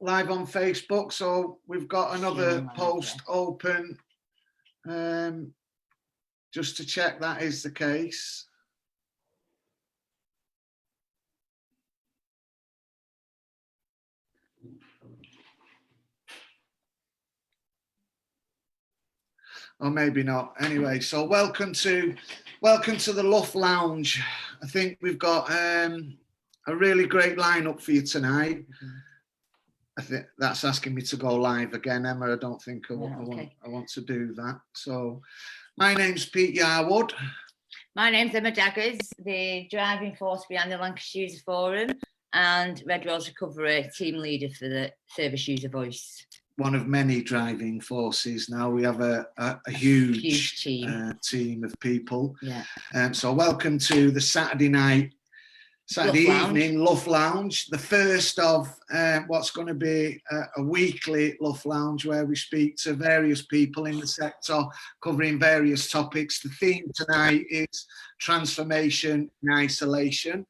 live on Facebook, so we've got another post open just to check that is the case. Or maybe not. Anyway, so welcome to the LUF Lounge. I think we've got a really great lineup for you tonight. I think that's asking me to go live again, Emma. I don't think I want to do that. So my name's Pete Yarwood. My name's Emma Daggers, the driving force behind the Lancashire User Forum and Red Rose Recovery team leader for the Service User Voice. One of many driving forces now. We have a huge team of people. Yeah. So welcome to the Saturday evening LUF Lounge, the first of what's going to be a weekly LUF Lounge where we speak to various people in the sector covering various topics. The theme tonight is transformation in isolation,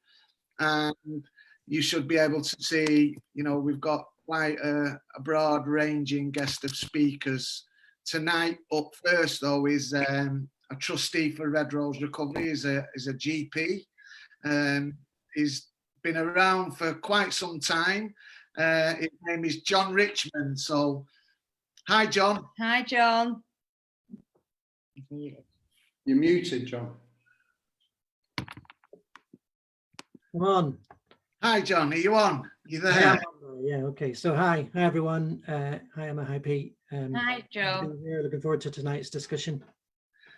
and you should be able to see, you know, we've got quite a broad ranging guest of speakers tonight. Up first though is a trustee for Red Rose Recovery, is a GP. He's been around for quite some time. His name is John Richmond. So hi John. Hi John. You're muted, John. Come on. Hi John, are you on? You there? Yeah, okay. So hi everyone. Hi Emma, hi Pete. Hi Joe. Looking forward to tonight's discussion.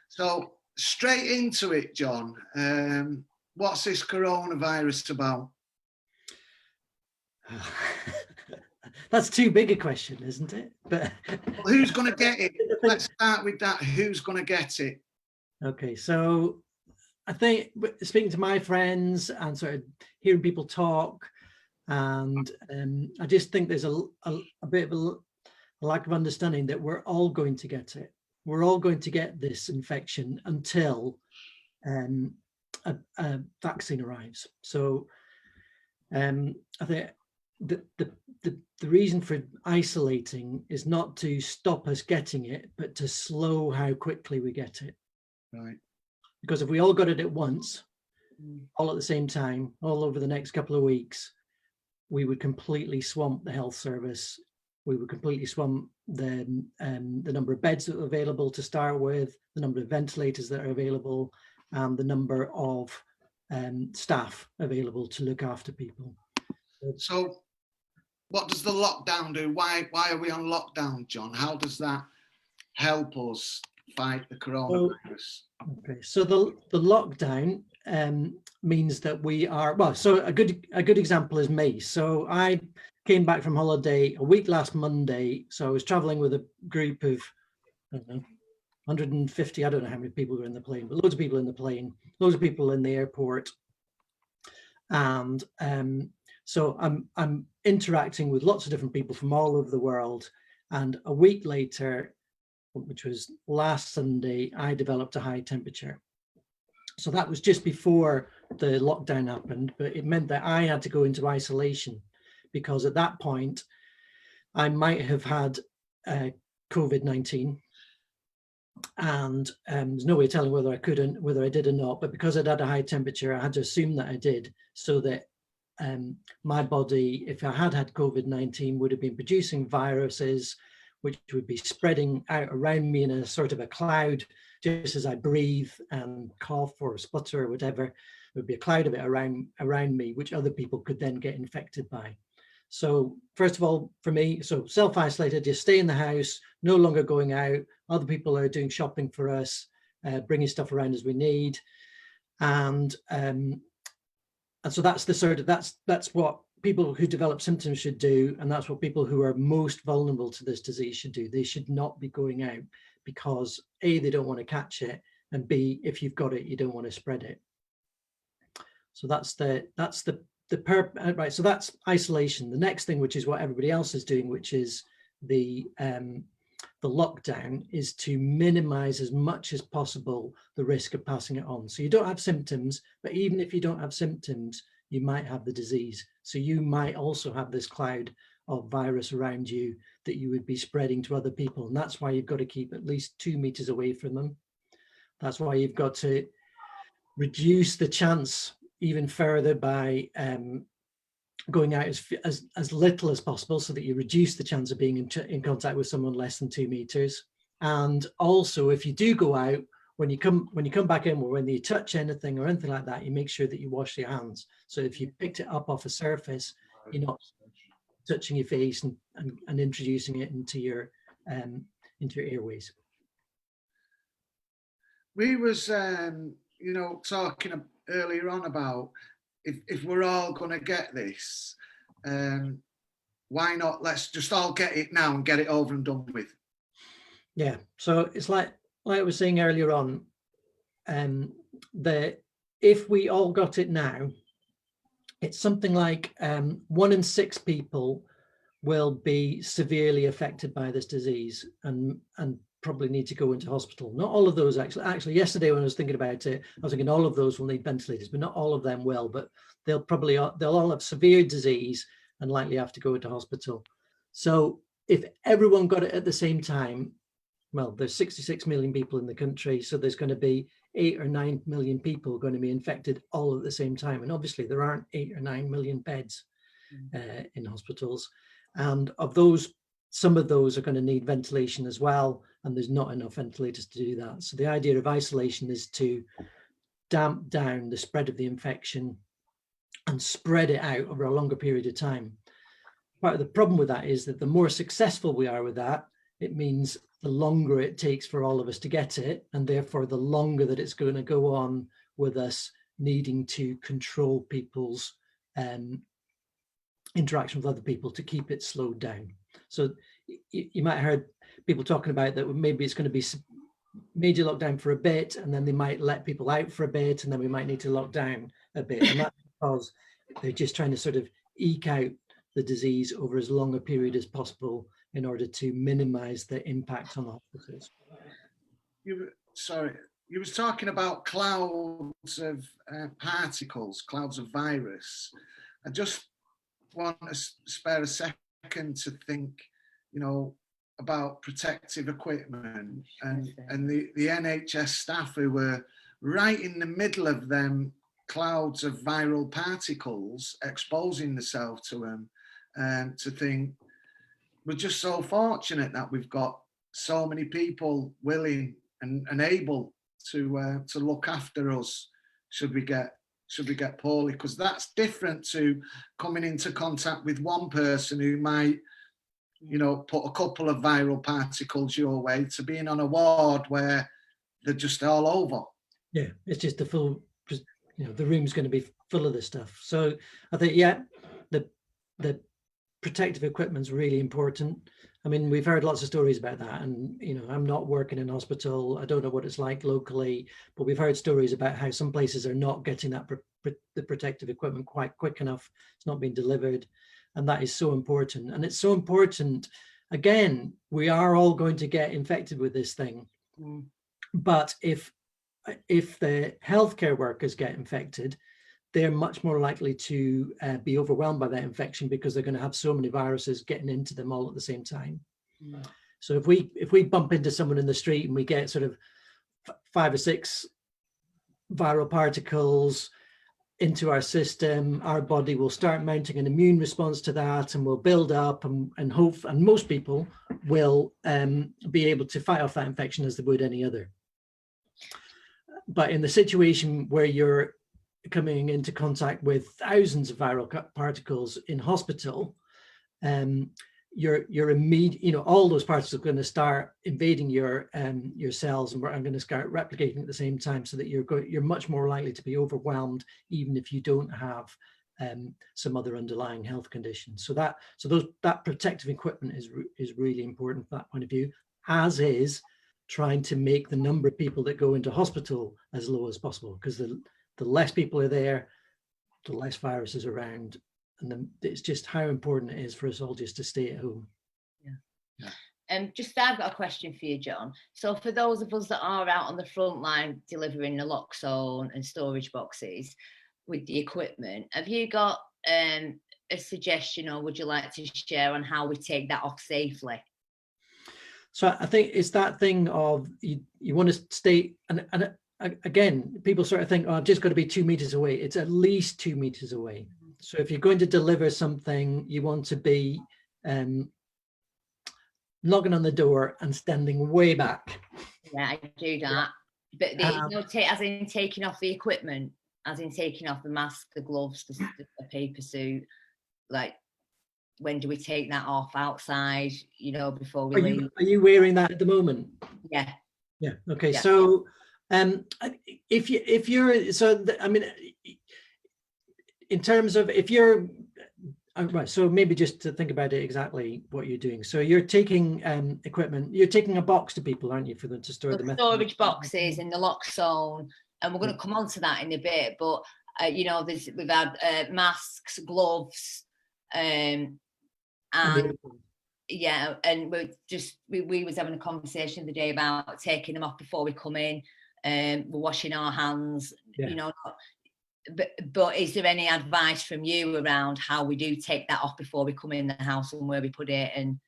So straight into it, John. What's this coronavirus about? That's too big a question, isn't it? But well, who's going to get it? Let's start with that. Who's going to get it? Okay, so I think speaking to my friends and sort of hearing people talk, and I just think there's a bit of a lack of understanding that we're all going to get it. We're all going to get this infection until a vaccine arrives. So I think the reason for isolating is not to stop us getting it, but to slow how quickly we get it. Right. Because if we all got it at once, all at the same time, all over the next couple of weeks, we would completely swamp the health service. We would completely swamp the number of beds that are available to start with, the number of ventilators that are available, and the number of staff available to look after people. So what does the lockdown do? Why are we on lockdown, John? How does that help us fight the coronavirus? Okay, so the lockdown means that we are, well, so a good example is me. So I came back from holiday a week last Monday. So I was traveling with a group of, I don't know, 150, I don't know how many people were in the plane, but loads of people in the plane, loads of people in the airport. And so I'm interacting with lots of different people from all over the world. And a week later, which was last Sunday, I developed a high temperature. So that was just before the lockdown happened, but it meant that I had to go into isolation because at that point I might have had COVID-19. And there's no way of telling whether I did or not, but because I'd had a high temperature, I had to assume that I did, so that my body, if I had had COVID-19, would have been producing viruses which would be spreading out around me in a sort of a cloud, just as I breathe and cough or sputter or whatever. There would be a cloud of it around me, which other people could then get infected by. So first of all, for me, so self-isolated, just stay in the house, no longer going out. Other people are doing shopping for us, bringing stuff around as we need. And so that's the sort of, that's what people who develop symptoms should do. And that's what people who are most vulnerable to this disease should do. They should not be going out because A, they don't want to catch it. And B, if you've got it, you don't want to spread it. So that's the right. So that's isolation. The next thing, which is what everybody else is doing, which is the lockdown, is to minimize as much as possible the risk of passing it on. So you don't have symptoms, but even if you don't have symptoms, you might have the disease. So you might also have this cloud of virus around you that you would be spreading to other people. And that's why you've got to keep at least 2 meters away from them. That's why you've got to reduce the chance even further by going out as little as possible, so that you reduce the chance of being in contact with someone less than 2 meters. And also, if you do go out, when you come back in, or when you touch anything or anything like that, you make sure that you wash your hands. So if you picked it up off a surface, you're not touching your face and introducing it into your airways. We was talking earlier on about if we're all going to get this, why not let's just all get it now and get it over and done with. Yeah, so it's like I was saying earlier on, that if we all got it now, it's something like 1 in 6 people will be severely affected by this disease and probably need to go into hospital. Not all of those actually yesterday when I was thinking about it, I was thinking all of those will need ventilators, but not all of them will, but they'll all have severe disease and likely have to go into hospital. So if everyone got it at the same time, well, there's 66 million people in the country, so there's going to be 8 or 9 million people going to be infected all at the same time. And obviously there aren't 8 or 9 million beds in hospitals. And of those, some of those are going to need ventilation as well, and there's not enough ventilators to do that. So the idea of isolation is to damp down the spread of the infection and spread it out over a longer period of time. Part of the problem with that is that the more successful we are with that, it means the longer it takes for all of us to get it, and therefore the longer that it's going to go on with us needing to control people's interaction with other people to keep it slowed down. So you might have heard people talking about that maybe it's going to be major lockdown for a bit, and then they might let people out for a bit, and then we might need to lock down a bit. And that's because they're just trying to sort of eke out the disease over as long a period as possible in order to minimize the impact on the hospitals. You was talking about clouds of particles, clouds of virus. I just want to spare a second to think, about protective equipment and the NHS staff who were right in the middle of them clouds of viral particles, exposing themselves to them, to think we're just so fortunate that we've got so many people willing and able to look after us should we get poorly, because that's different to coming into contact with one person who might put a couple of viral particles your way, to being on a ward where they're just all over. Yeah, it's just the full, the room's going to be full of this stuff. So I think, yeah, the protective equipment's really important. I mean, we've heard lots of stories about that, and I'm not working in hospital. I don't know what it's like locally, but we've heard stories about how some places are not getting that the protective equipment quite quick enough. It's not being delivered, and that is so important. And it's so important. Again, we are all going to get infected with this thing, but if the healthcare workers get infected, they're much more likely to be overwhelmed by that infection, because they're going to have so many viruses getting into them all at the same time. So if we bump into someone in the street and we get sort of 5 or 6 viral particles into our system, our body will start mounting an immune response to that, and will build up and most people will be able to fight off that infection as they would any other. But in the situation where you're coming into contact with thousands of viral particles in hospital, you're immediate, all those particles are going to start invading your cells and are going to start replicating at the same time, so that you're much more likely to be overwhelmed, even if you don't have some other underlying health conditions. So that protective equipment is really important from that point of view, as is trying to make the number of people that go into hospital as low as possible, because the less people are there, the less viruses around, and it's just how important it is for us all just to stay at home. Just I've got a question for you, John. So for those of us that are out on the front line delivering naloxone and storage boxes, with the equipment. Have you got a suggestion, or would you like to share on how we take that off safely? So I think it's that thing of you want to stay, and again, people sort of think, oh, I've just got to be 2 meters away. It's at least 2 meters away. So if you're going to deliver something, you want to be knocking on the door and standing way back. Yeah, I do that. But as in taking off the equipment, as in taking off the mask, the gloves, the paper suit. Like, when do we take that off outside? You know, before we leave. Are you wearing that at the moment? Yeah. Yeah. Okay. Yeah. So, if you're, so I mean, in terms of if you're right, so maybe just to think about it exactly what you're doing. So you're taking equipment, you're taking a box to people, aren't you, for them to store the storage boxes in the lock zone, and we're going to come on to that in a bit. But you know, we've had masks, gloves, and yeah, and we was having a conversation the day about taking them off before we come in. We're washing our hands, you know. But is there any advice from you around how we do take that off before we come in the house and where we put it? And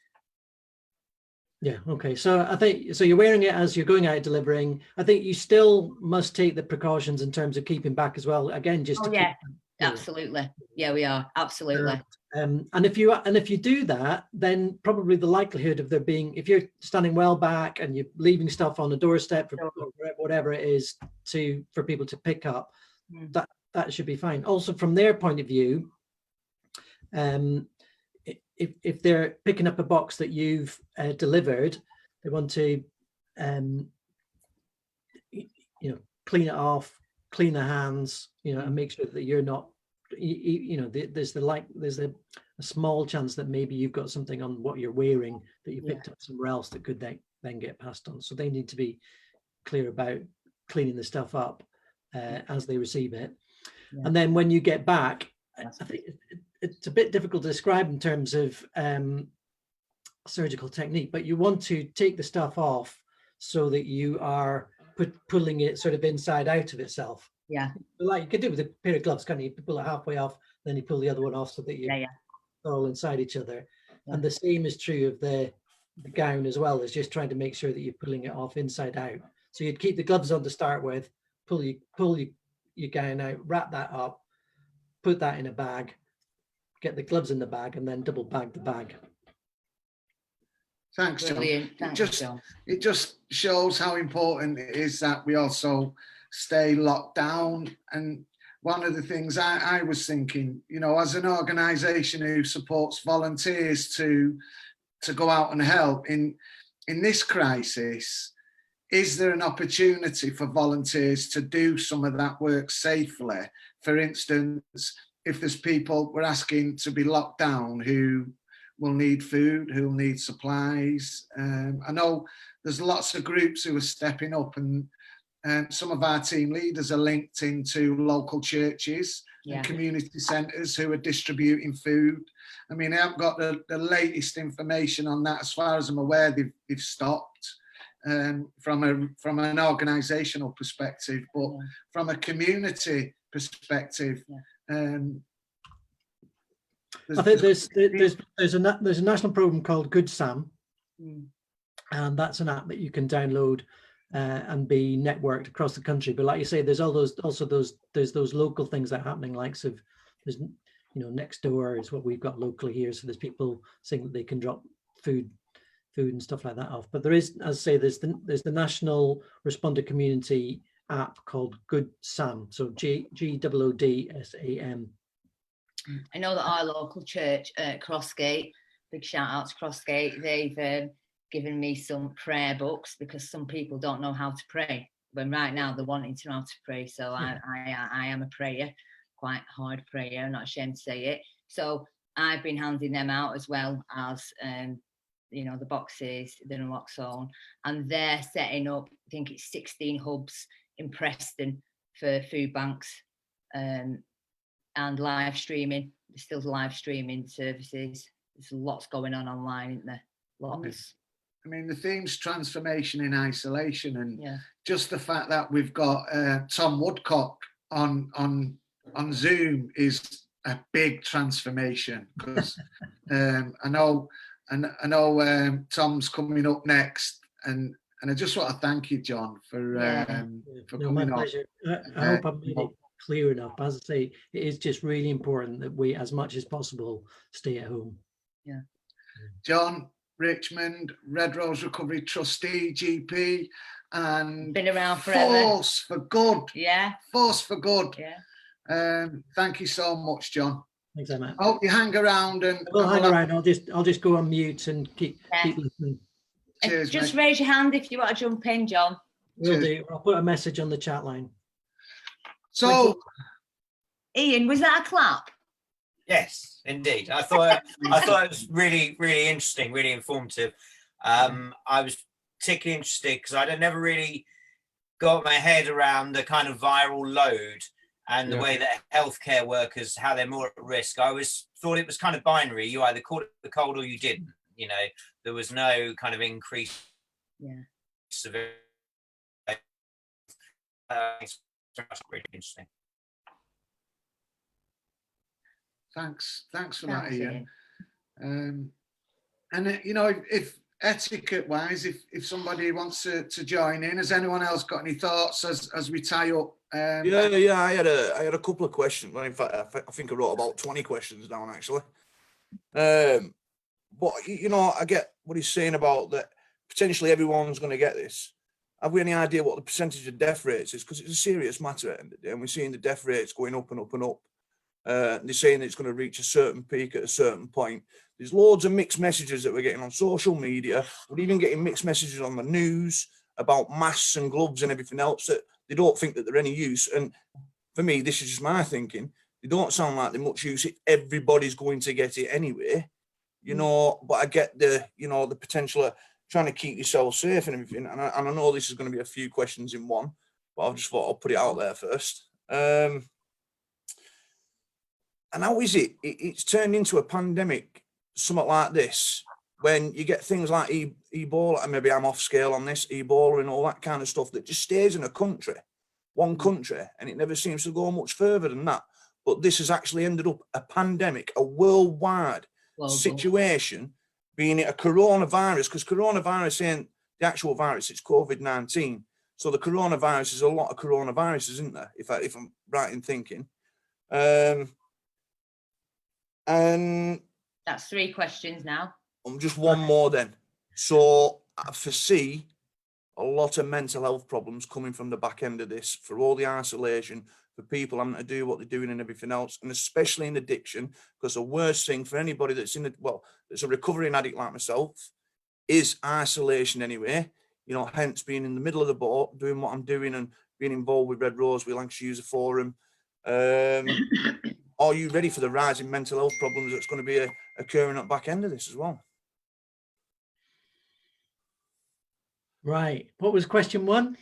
yeah, okay. So I think, so you're wearing it as you're going out delivering. I think you still must take the precautions in terms of keeping back as well. Again, just to keep, absolutely. Yeah, we are absolutely. And if you do that, then probably the likelihood of there being, if you're standing well back and you're leaving stuff on the doorstep or whatever it is for people to pick up, that should be fine. Also, from their point of view, if they're picking up a box that you've delivered, they want to, clean it off, clean their hands, and make sure that you're not, there's a small chance that maybe you've got something on what you're wearing that you picked up somewhere else that could then get passed on. So they need to be clear about cleaning the stuff up as they receive it. Yeah. And then when you get back, I think it's a bit difficult to describe in terms of surgical technique, but you want to take the stuff off so that you are pulling it sort of inside out of itself. Yeah. Like you could do with a pair of gloves, can't you? You pull it halfway off, then you pull the other one off so that you're all inside each other. Yeah. And the same is true of the gown as well, is just trying to make sure that you're pulling it off inside out. So you'd keep the gloves on to start with, pull your gown out, wrap that up, put that in a bag, get the gloves in the bag, and then double bag the bag. Thanks, John. John. It just shows how important it is that we also stay locked down. And one of the things I was thinking, as an organisation who supports volunteers to go out and help in this crisis, is there an opportunity for volunteers to do some of that work safely? For instance, if there's people we're asking to be locked down who will need food, who will need supplies. I know there's lots of groups who are stepping up, and some of our team leaders are linked into local churches and community centres who are distributing food. I mean, I haven't got the latest information on that. As far as I'm aware, they've stopped. From an organisational perspective, but from a community perspective, I think there's a national programme called Good Sam, and that's an app that you can download and be networked across the country. But like you say, there's those local things that are happening, there's next door is what we've got locally here. So there's people saying that they can drop food and stuff like that off. But there is, as I say, there's the National Responder Community app called Good Sam. So GOODSAM. I know that our local church, Crossgate, big shout out to Crossgate, they've given me some prayer books because some people don't know how to pray. When right now they're wanting to know how to pray. So I am a prayer, quite hard prayer, I'm not ashamed to say it. So I've been handing them out as well as the boxes, the unlock zone, and they're setting up, I think it's 16 hubs in Preston for food banks and live streaming. There's still live streaming services. There's lots going on online, isn't there? Lots. I mean, the theme's transformation in isolation, and just the fact that we've got Tom Woodcock on on Zoom is a big transformation, because I know Tom's coming up next, and I just want to thank you, John, for My coming on. pleasure. I hope I've made it clear enough. As I say, it is just really important that we, as much as possible, stay at home. Yeah. John, Richmond, Red Rose Recovery Trustee, GP, and been around forever. Force for good. Yeah. Force for good. Yeah. Thank you so much, John. Thanks, Emma. I hope you hang around, and we'll hang around. I'll just go on mute and keep listening. Cheers, just mate. raise your hand if you want to jump in, John. Will do. I'll put a message on the chat line. So, Ian, was that a clap? Yes, indeed. I thought it was really, really interesting, really informative. I was particularly interested because I'd never really got my head around the kind of viral load and the way that healthcare workers, how they're more at risk. I always thought it was kind of binary. You either caught the cold or you didn't. You know, there was no kind of increase. Severity. Really interesting. Thanks for that, Ian. And you know, if etiquette-wise, if somebody wants to join in, has anyone else got any thoughts as we tie up? Yeah. I had a couple of questions. Well, in fact, I think I wrote about 20 questions down actually. But you know, I get what he's saying about that. Potentially everyone's going to get this. Have we any idea what the percentage of death rates is? Because it's a serious matter at the end of the day, and we're seeing the death rates going up and up and up. They're saying that it's going to reach a certain peak at a certain point. There's loads of mixed messages that we're getting on social media. We're even getting mixed messages on the news about masks and gloves and everything else that they don't think that they're any use. And for me, this is just my thinking. They don't sound like they're much use. Everybody's going to get it anyway, you know. But I get the potential of trying to keep yourself safe and everything. And I know this is going to be a few questions in one, but I've just thought I'll put it out there first. And how is it? It's turned into a pandemic, something like this, when you get things like Ebola, and maybe I'm off scale on this, Ebola and all that kind of stuff that just stays in a country, one country, and it never seems to go much further than that. But this has actually ended up a pandemic, a worldwide situation, being it a coronavirus, because coronavirus ain't the actual virus, it's COVID-19. So the coronavirus is a lot of coronaviruses, isn't there? If I'm right in thinking. And that's 3 questions now. Just one more then. So I foresee a lot of mental health problems coming from the back end of this, for all the isolation, for people having to do what they're doing and everything else, and especially in addiction, because the worst thing for anybody that's that's a recovering addict like myself is isolation anyway. You know, hence being in the middle of the boat, doing what I'm doing and being involved with Red Rose, with Lancashire User Forum. Are you ready for the rise in mental health problems that's going to be occurring at the back end of this as well? Right. What was question 1?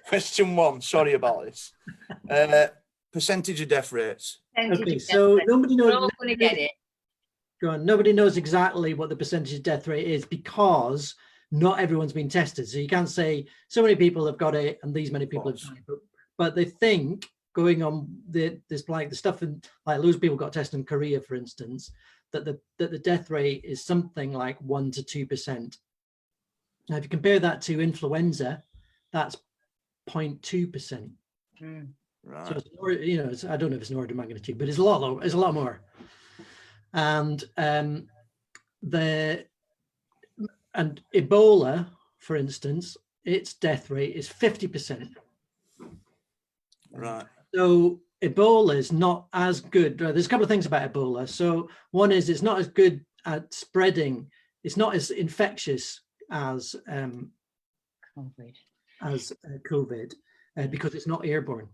Question 1. Sorry about this. Percentage of death rates. Okay, so nobody knows. We're all going to get it. Go on. Nobody knows exactly what the percentage of death rate is because not everyone's been tested. So you can't say so many people have got it and these many people have died. But they think, going on there's like the stuff in, like loads of people got tested in Korea, for instance, that the death rate is something like 1 to 2%. Now, if you compare that to influenza, that's 0.2%. Right. So it's more, you know, I don't know if it's an order of magnitude, but it's a lot lower. It's a lot more. And Ebola, for instance, its death rate is 50%. Right. So Ebola is not as good. There's a couple of things about Ebola. So one is it's not as good at spreading. It's not as infectious as COVID because it's not airborne.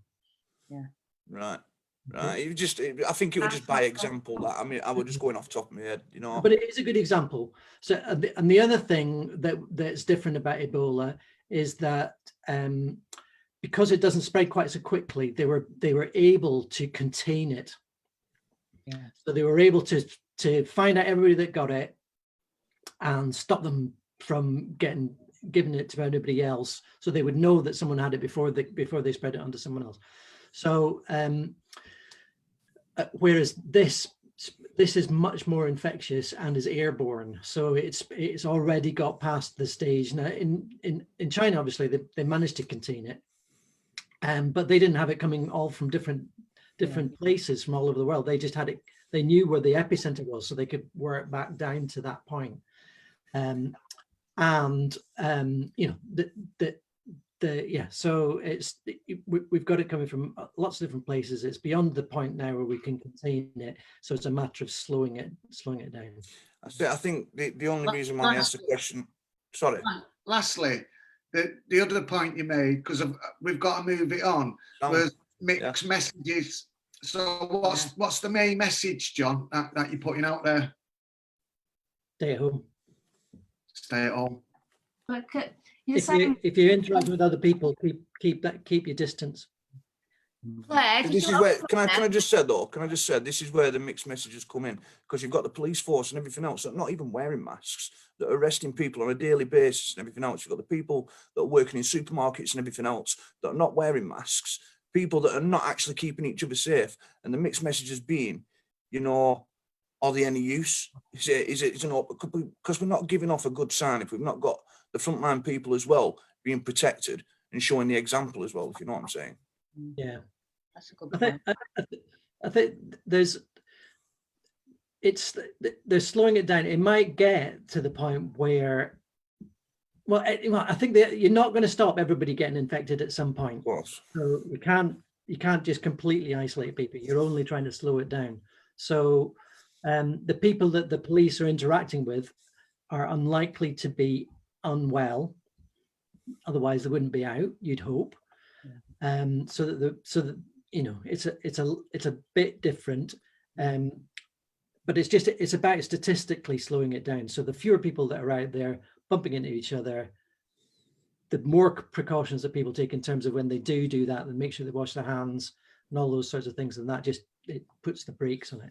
Yeah. Right. I think it was just by example that I was just going off the top of my head, you know. But it is a good example. So and the other thing that's different about Ebola is that because it doesn't spread quite so quickly, they were able to contain it. Yeah. So they were able to find out everybody that got it and stop them from giving it to anybody else. So they would know that someone had it before they spread it onto someone else. So whereas this is much more infectious and is airborne, so it's already got past the stage. Now in China, obviously they managed to contain it, but they didn't have it coming all from different places from all over the world. They just had it, they knew where the epicenter was, so they could work back down to that point. You know, so we've got it coming from lots of different places. It's beyond the point now where we can contain it, so it's a matter of slowing it down. I think the only reason why I asked the question, sorry. Lastly, the other point you made, because we've got to move it on, was mixed messages. So what's the main message, John, that you're putting out there? Stay at home. Stay at home. But if you interact with other people, keep your distance. Claire, This is where, can I just say though, this is where the mixed messages come in, because you've got the police force and everything else that are not even wearing masks, that are arresting people on a daily basis and everything else. You've got the people that are working in supermarkets and everything else that are not wearing masks, people that are not actually keeping each other safe. And the mixed messages being, you know, are they any use? Is it, you know, because we're not giving off a good sign if we've not got the frontline people as well being protected and showing the example as well, if you know what I'm saying. Yeah, that's a good point. I think they're slowing it down. It might get to the point where, well, I think that you're not going to stop everybody getting infected at some point. Of course. So you can't just completely isolate people. You're only trying to slow it down. So the people that the police are interacting with are unlikely to be unwell. Otherwise, they wouldn't be out, you'd hope. So that you know, it's a bit different, but it's about statistically slowing it down. So the fewer people that are out there bumping into each other, the more precautions that people take in terms of when they do that, and make sure they wash their hands and all those sorts of things, and that just, it puts the brakes on it.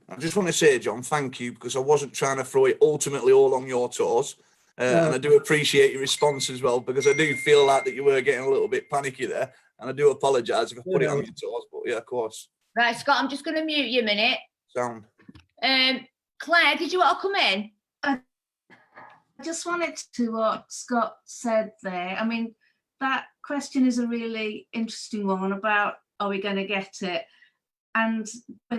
I just want to say, John, thank you, because I wasn't trying to throw it ultimately all on your toes. And I do appreciate your response as well, because I do feel like that you were getting a little bit panicky there, and I do apologise if I put it on your toes, but yeah, of course. Right, Scott, I'm just going to mute you a minute. Sound. Claire, did you want to come in? I just wanted to what Scott said there. I mean, that question is a really interesting one about, are we going to get it? And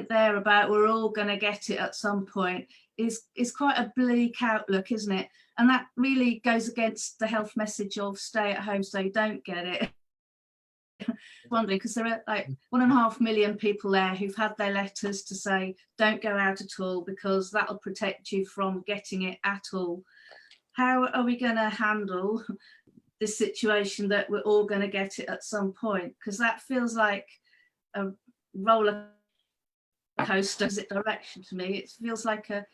there about we're all going to get it at some point is quite a bleak outlook, isn't it? And that really goes against the health message of stay at home so you don't get it. Wondering, because there are like 1.5 million people there who've had their letters to say don't go out at all because that'll protect you from getting it at all. How are we going to handle this situation that we're all going to get it at some point? Because that feels like a roller coaster direction to me. It feels like a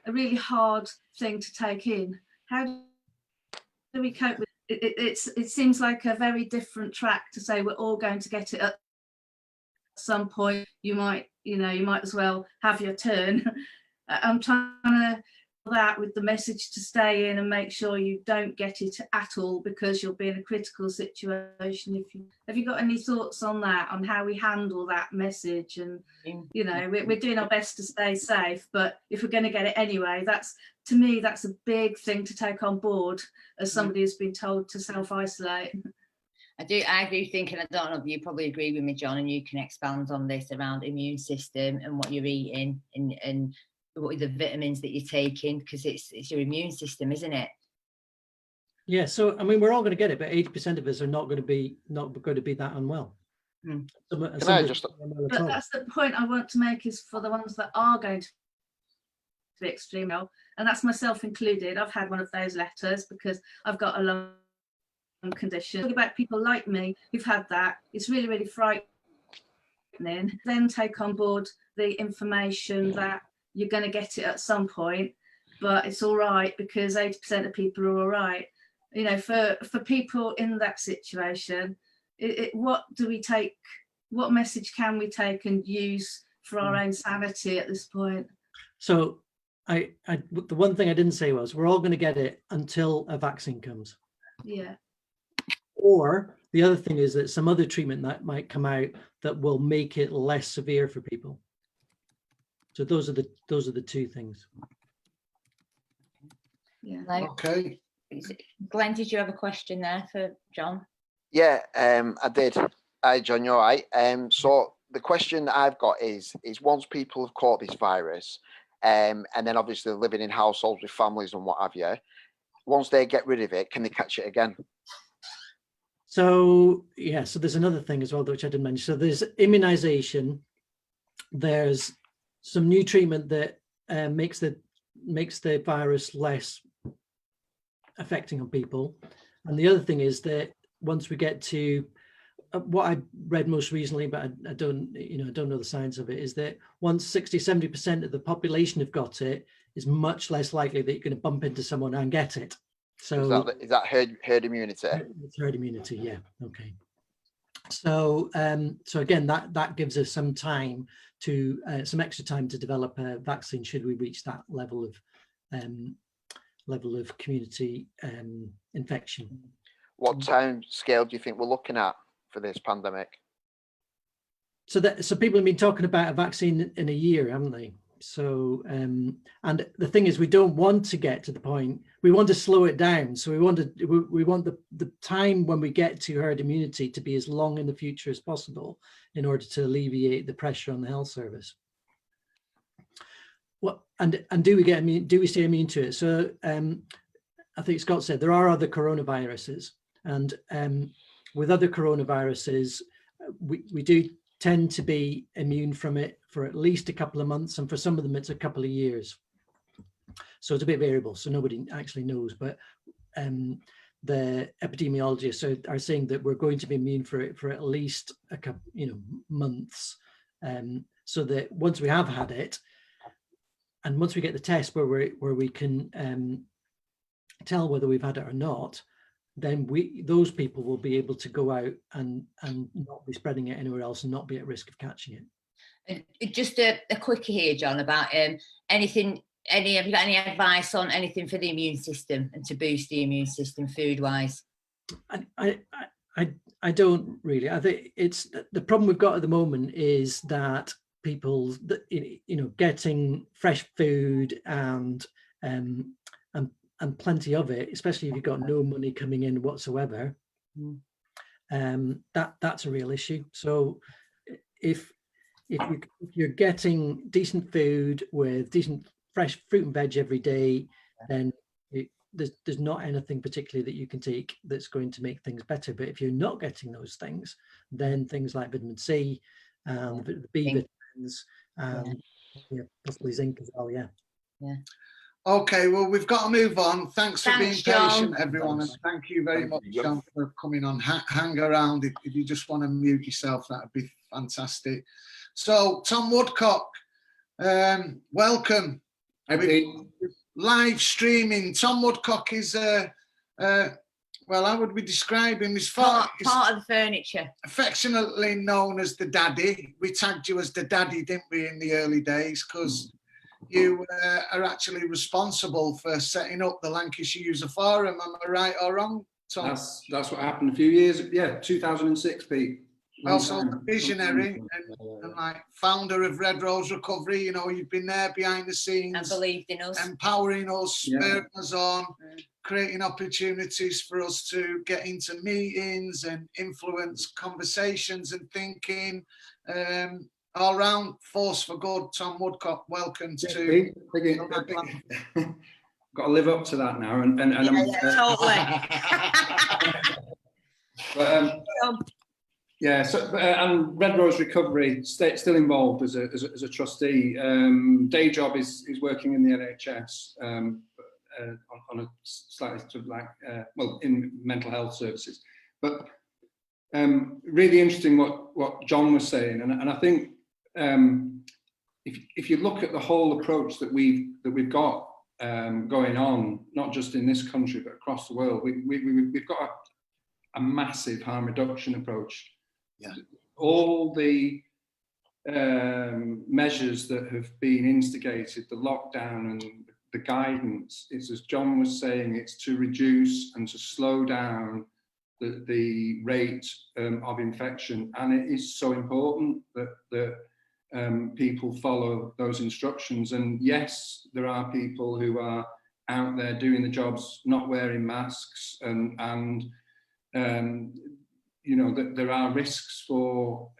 really hard thing to take in. How do we cope with it? It seems like a very different track to say we're all going to get it at some point. You might as well have your turn. I'm trying to that with the message to stay in and make sure you don't get it at all because you'll be in a critical situation. Have you got any thoughts on that, on how we handle that message? And you know, we're doing our best to stay safe, but if we're going to get it anyway, to me that's a big thing to take on board as somebody who's been told to self-isolate. I do think, and I don't know if you probably agree with me, John, and you can expand on this around immune system and what you're eating and what are the vitamins that you're taking, because it's your immune system, isn't it? Yeah, so I mean, we're all going to get it, but 80% of us are not going to be that unwell. Can I just? But that's the point I want to make, is for the ones that are going to be extremely ill, and that's myself included. I've had one of those letters because I've got a lung condition. Talk about people like me who've had that. It's really, really frightening. Then take on board the information that you're going to get it at some point, but it's all right because 80% of people are all right. You know, for people in that situation, what do we take? What message can we take and use for our own sanity at this point? So the one thing I didn't say was we're all going to get it until a vaccine comes. Yeah. Or the other thing is that some other treatment that might come out that will make it less severe for people. So those are the two things. Yeah. Okay. Glenn, did you have a question there for John? Yeah, I did. Hi, John, you're right. So the question that I've got is once people have caught this virus, and then obviously living in households with families and what have you, once they get rid of it, can they catch it again? So yeah, so there's another thing as well, which I didn't mention. So there's immunization. There's some new treatment that makes the virus less affecting on people. And the other thing is that once we get to what I read most recently, but I don't know the science of it, is that once 60-70% of the population have got it, it's much less likely that you're going to bump into someone and get it. So Is that herd immunity? It's herd immunity, yeah. Okay. So so again, that gives us some time to some extra time to develop a vaccine should we reach that level of community infection. What time scale do you think we're looking at for this pandemic? So people have been talking about a vaccine in a year, haven't they? So and the thing is, we don't want to get to the point, we want to slow it down. So we want the time when we get to herd immunity to be as long in the future as possible in order to alleviate the pressure on the health service. Well, and do we stay immune to it? So I think Scott said there are other coronaviruses, and with other coronaviruses, we do tend to be immune from it for at least a couple of months, and for some of them it's a couple of years. So it's a bit variable, so nobody actually knows, but the epidemiologists are saying that we're going to be immune for it for at least a couple, months, so that once we have had it, and once we get the test where we can tell whether we've had it or not, then those people will be able to go out and not be spreading it anywhere else and not be at risk of catching it. And just a quickie here, John, about have you got any advice on anything for the immune system and to boost the immune system food wise? I don't really. I think it's the problem we've got at the moment is that people, getting fresh food and plenty of it, especially if you've got no money coming in whatsoever, that's a real issue. So if you're getting decent food with decent fresh fruit and veg every day, then there's not anything particularly that you can take that's going to make things better. But if you're not getting those things, then things like vitamin C, the B vitamins, and possibly zinc as well. Yeah. Okay, well, we've got to move on. Thanks for being John. patient, everyone, and thank you very much, John, for coming on. Hang around if you just want to mute yourself, that would be fantastic. So, Tom Woodcock, welcome. Live streaming. Tom Woodcock is, well, how would we describe him? He's part of the furniture. Affectionately known as the daddy. We tagged you as the daddy, didn't we, in the early days, because you are actually responsible for setting up the Lancashire User Forum. Am I right or wrong, Tom? That's what happened a few years. Yeah, 2006, Pete. Also visionary and like founder of Red Rose Recovery. You've been there behind the scenes and believed in us, empowering us, spurring us on, creating opportunities for us to get into meetings and influence conversations and thinking. All round force for good. Tom Woodcock, welcome to. Got to live up to that now, and totally. So and Red Rose Recovery still involved as a trustee. Day job is working in the NHS on a slightly sort of like in mental health services. But really interesting what John was saying, and I think. If you look at the whole approach that we've got going on, not just in this country but across the world, we've got a massive harm reduction approach. Yeah. All the measures that have been instigated, the lockdown and the guidance, it's as John was saying, it's to reduce and to slow down the rate of infection, and it is so important that people follow those instructions. And yes, there are people who are out there doing the jobs, not wearing masks, and you know, that there are risks for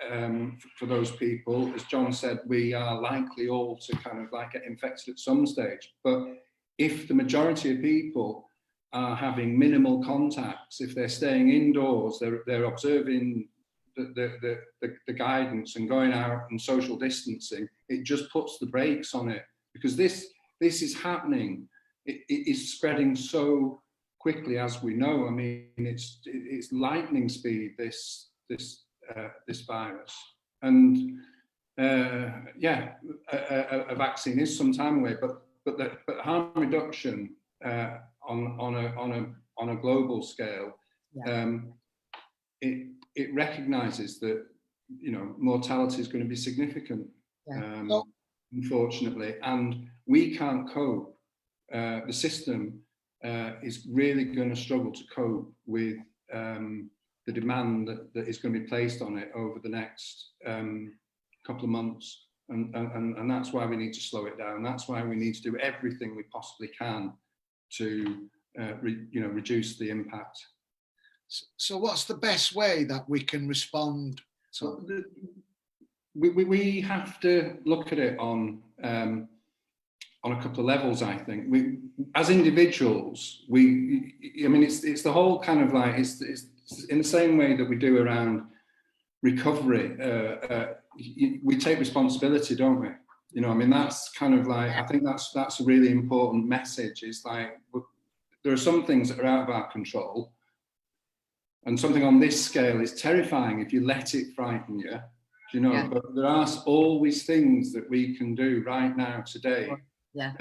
those people. As John said, we are likely all to kind of like get infected at some stage. But if the majority of people are having minimal contacts, if they're staying indoors, they're observing the guidance and going out and social distancing, it just puts the brakes on it, because this is happening. It is spreading so quickly, as we know. I mean, it's lightning speed, this virus, and yeah, a vaccine is some time away, but harm reduction on a global scale, yeah. It recognises that, you know, mortality is going to be significant, yeah. Unfortunately, and we can't cope. The system is really going to struggle to cope with the demand that is going to be placed on it over the next couple of months, and that's why we need to slow it down. That's why we need to do everything we possibly can to reduce the impact. So what's the best way that we can respond to? We have to look at it on a couple of levels, I think. We, as individuals, I mean, it's the whole kind of like, it's in the same way that we do around recovery. We take responsibility, don't we? You know, I mean, that's kind of like, I think that's a really important message. Is like, there are some things that are out of our control, and something on this scale is terrifying if you let it frighten you, you know, yeah. But there are always things that we can do right now, today, yeah.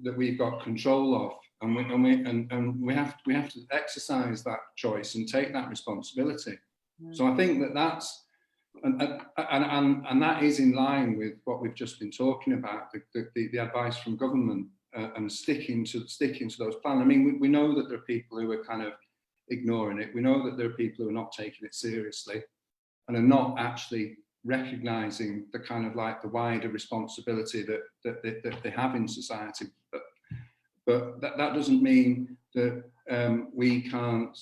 That we've got control of, and we have to exercise that choice and take that responsibility. So I think that's and that is in line with what we've just been talking about, the advice from government, and sticking to those plans. I mean, we know that there are people who are kind of ignoring it. We know that there are people who are not taking it seriously and are not actually recognising the kind of like the wider responsibility that they have in society. But that doesn't mean that we can't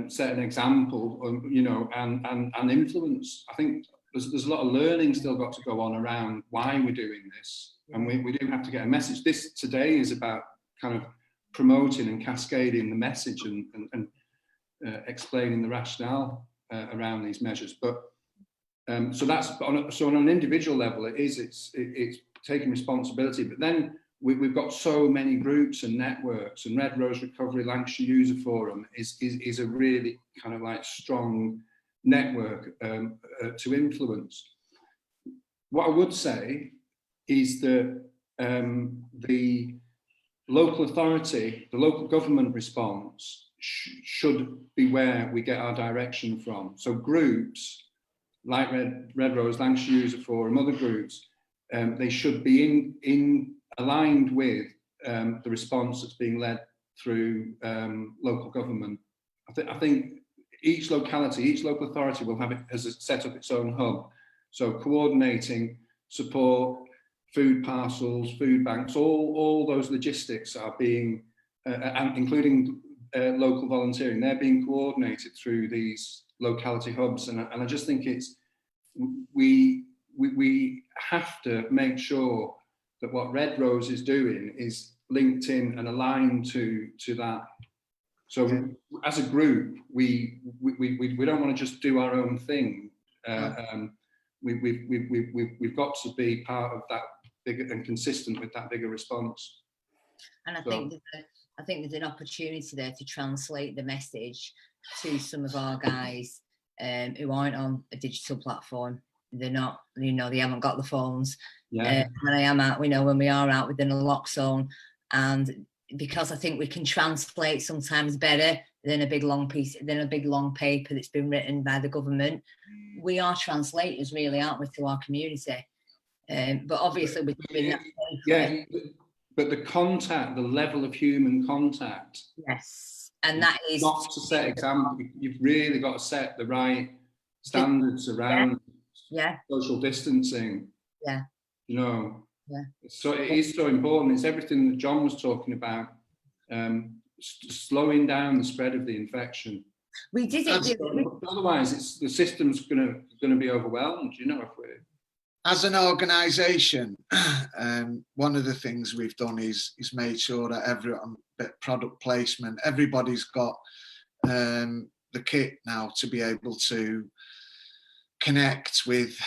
set an example, you know, and influence. I think there's a lot of learning still got to go on around why we're doing this, and we do have to get a message. This today is about kind of promoting and cascading the message and explaining the rationale around these measures. But so that's on an individual level, it's taking responsibility. But then we've got so many groups and networks, and Red Rose Recovery, Lancashire User Forum is a really kind of like strong network to influence. What I would say is that the local authority, the local government response should be where we get our direction from. So groups like Red Rose, Lancashire User Forum, other groups, they should be aligned with the response that's being led through local government. I think each locality, each local authority will have it as set up its own hub. So coordinating support, food parcels, food banks, all those logistics are being, and including local volunteering, they're being coordinated through these locality hubs. And I just think we have to make sure that what Red Rose is doing is linked in and aligned to that. So as a group, we don't want to just do our own thing. We've got to be part of that bigger and consistent with that bigger response. And I think there's an opportunity there to translate the message to some of our guys who aren't on a digital platform. They're not, you know, they haven't got the phones. Yeah. When I am out, we know when we are out within a lock zone, and because I think we can translate sometimes better than a big long paper that's been written by the government. We are translators, really, aren't we, to our community? But obviously we're doing that. Yeah, but the contact, the level of human contact. Yes, and that is not to set example. You've really got to set the right standards around social distancing. Yeah. You know. Yeah. So it is so important. It's everything that John was talking about. Slowing down the spread of the infection. We did it. Otherwise, the system's going to be overwhelmed. You know, if we. As an organisation, one of the things we've done is made sure that everyone, product placement, everybody's got the kit now to be able to connect with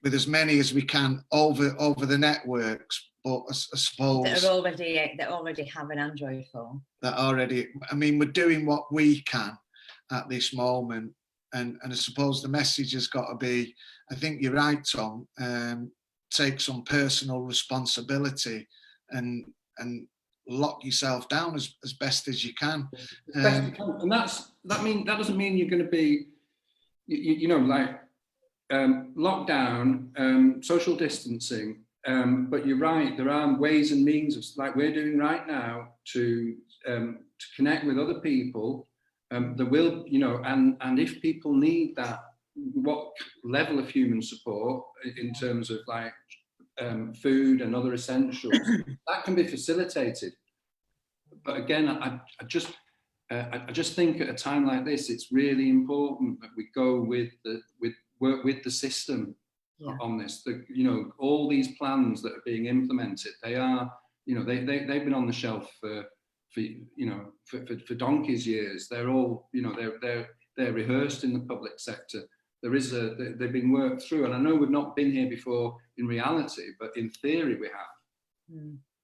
as many as we can over the networks. But I suppose that already have an Android phone. I mean, we're doing what we can at this moment, and I suppose the message has got to be, I think you're right, Tom, take some personal responsibility and lock yourself down as best as you can. And that doesn't mean you're going to be, you know, like lockdown, social distancing. But you're right, there are ways and means of, like we're doing right now, to connect with other people. There will, you know, and if people need that, what level of human support in terms of like food and other essentials, that can be facilitated. But again, I just think at a time like this, it's really important that we go work with the system. Yeah. On this, you know, all these plans that are being implemented, they are, you know, they've been on the shelf for donkey's years. They're all, you know, they're rehearsed in the public sector. They've been worked through, and I know we've not been here before in reality, but in theory we have.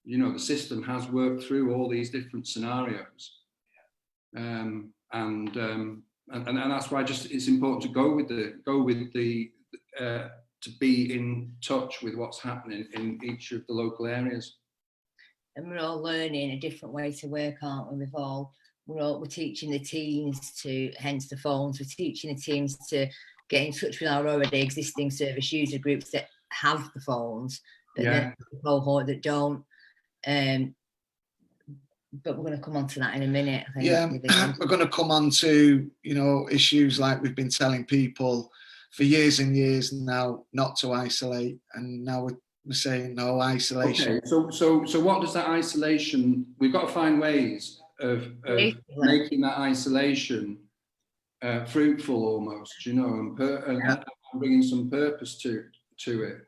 You know, the system has worked through all these different scenarios, and that's why it's important to go with the to be in touch with what's happening in each of the local areas. And we're all learning a different way to work, aren't we? We're teaching the teams to, hence the phones, we're teaching the teams to get in touch with our already existing service user groups that have the phones, but then the cohort that don't. But we're going to come on to that in a minute, I think. Yeah, we're going to come on to, you know, issues like we've been telling people for years and years now not to isolate, and now we're saying no isolation. Okay, so what does that isolation? We've got to find ways of making that isolation fruitful, almost, you know, and bringing some purpose to it.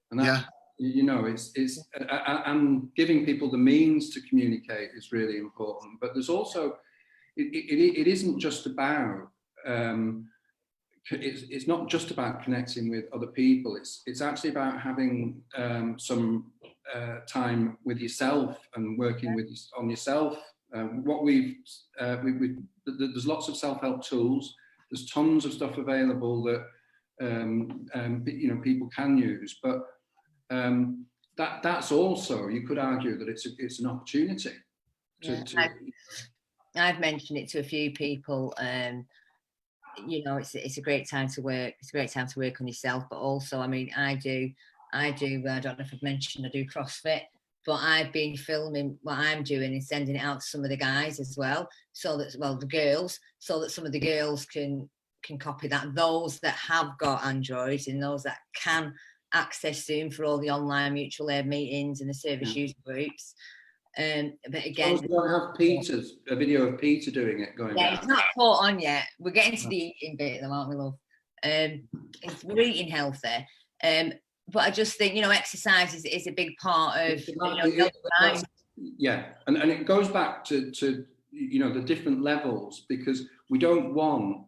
And that, you know, it's and giving people the means to communicate is really important. But there's also it isn't just about. It's not just about connecting with other people. It's actually about having some time with yourself and working on yourself. There's lots of self-help tools. There's tons of stuff available that you know, people can use. But that's also, you could argue that it's an opportunity. I've mentioned it to a few people. You know, it's a great time to work. It's a great time to work on yourself, but also, I mean, I don't know if I've mentioned I do CrossFit, but I've been filming what I'm doing and sending it out to some of the guys as well, so that, well, the girls, so that some of the girls can copy that. Those that have got Androids and those that can access Zoom for all the online mutual aid meetings and the service user groups. But again, we don't have a video of Peter doing it going. Yeah, it's not caught on yet. We're getting to the eating bit, though, aren't we, love? We're eating healthy. But I just think, you know, exercise is a big part of, yeah, and it goes back to you know, the different levels, because we don't want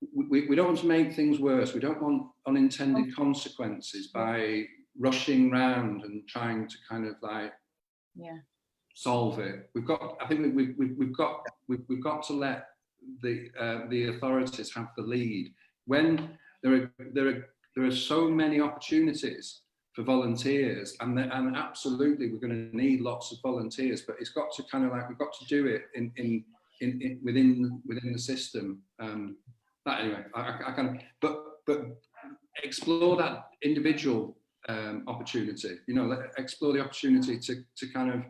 to make things worse. We don't want unintended consequences by rushing round and trying to kind of like solve it. I think we've got to let the authorities have the lead when there are so many opportunities for volunteers, and absolutely we're going to need lots of volunteers, but it's got to kind of like, we've got to do it within the system. But anyway, I kind of but explore that individual opportunity, you know, explore the opportunity to kind of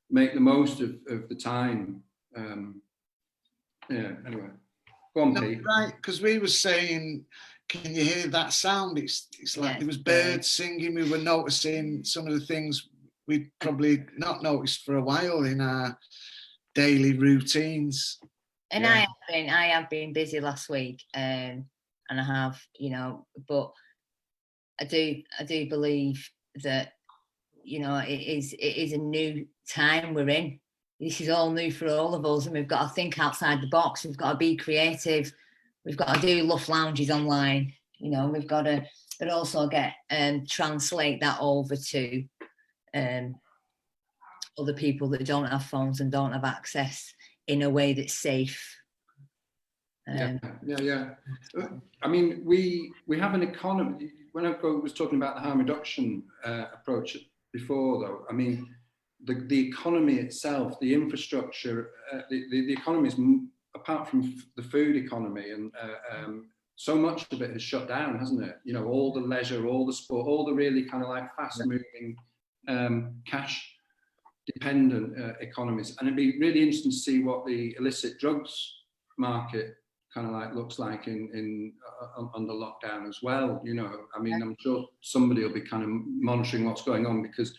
make the most of the time. Anyway, go on, Pete. Right, because we were saying, can you hear that sound? It's like there was birds singing. We were noticing some of the things we'd probably not noticed for a while in our daily routines. And I have been busy last week, and I have, you know, but I do believe that, you know, it is a new time we're in. This is all new for all of us, and we've got to think outside the box. We've got to be creative. We've got to do LUF Lounges online. You know, we've got to, but also get translate that over to other people that don't have phones and don't have access in a way that's safe. Yeah. I mean, we have an economy. When I was talking about the harm reduction approach before, though, I mean, the economy itself, the infrastructure, the economy is, apart from the food economy, and so much of it has shut down, hasn't it? You know, all the leisure, all the sport, all the really kind of like fast-moving, cash-dependent economies. And it'd be really interesting to see what the illicit drugs market kind of like looks like under lockdown as well. You know, I mean, I'm sure somebody will be kind of monitoring what's going on, because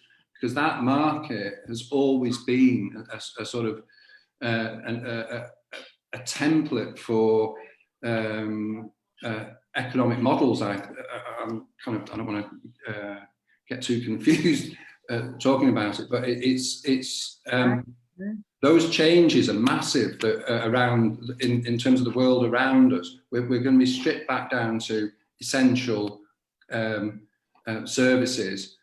that market has always been a sort of a template for economic models. I don't want to get too confused talking about it, but it's those changes are massive around in terms of the world around us. We're going to be stripped back down to essential services,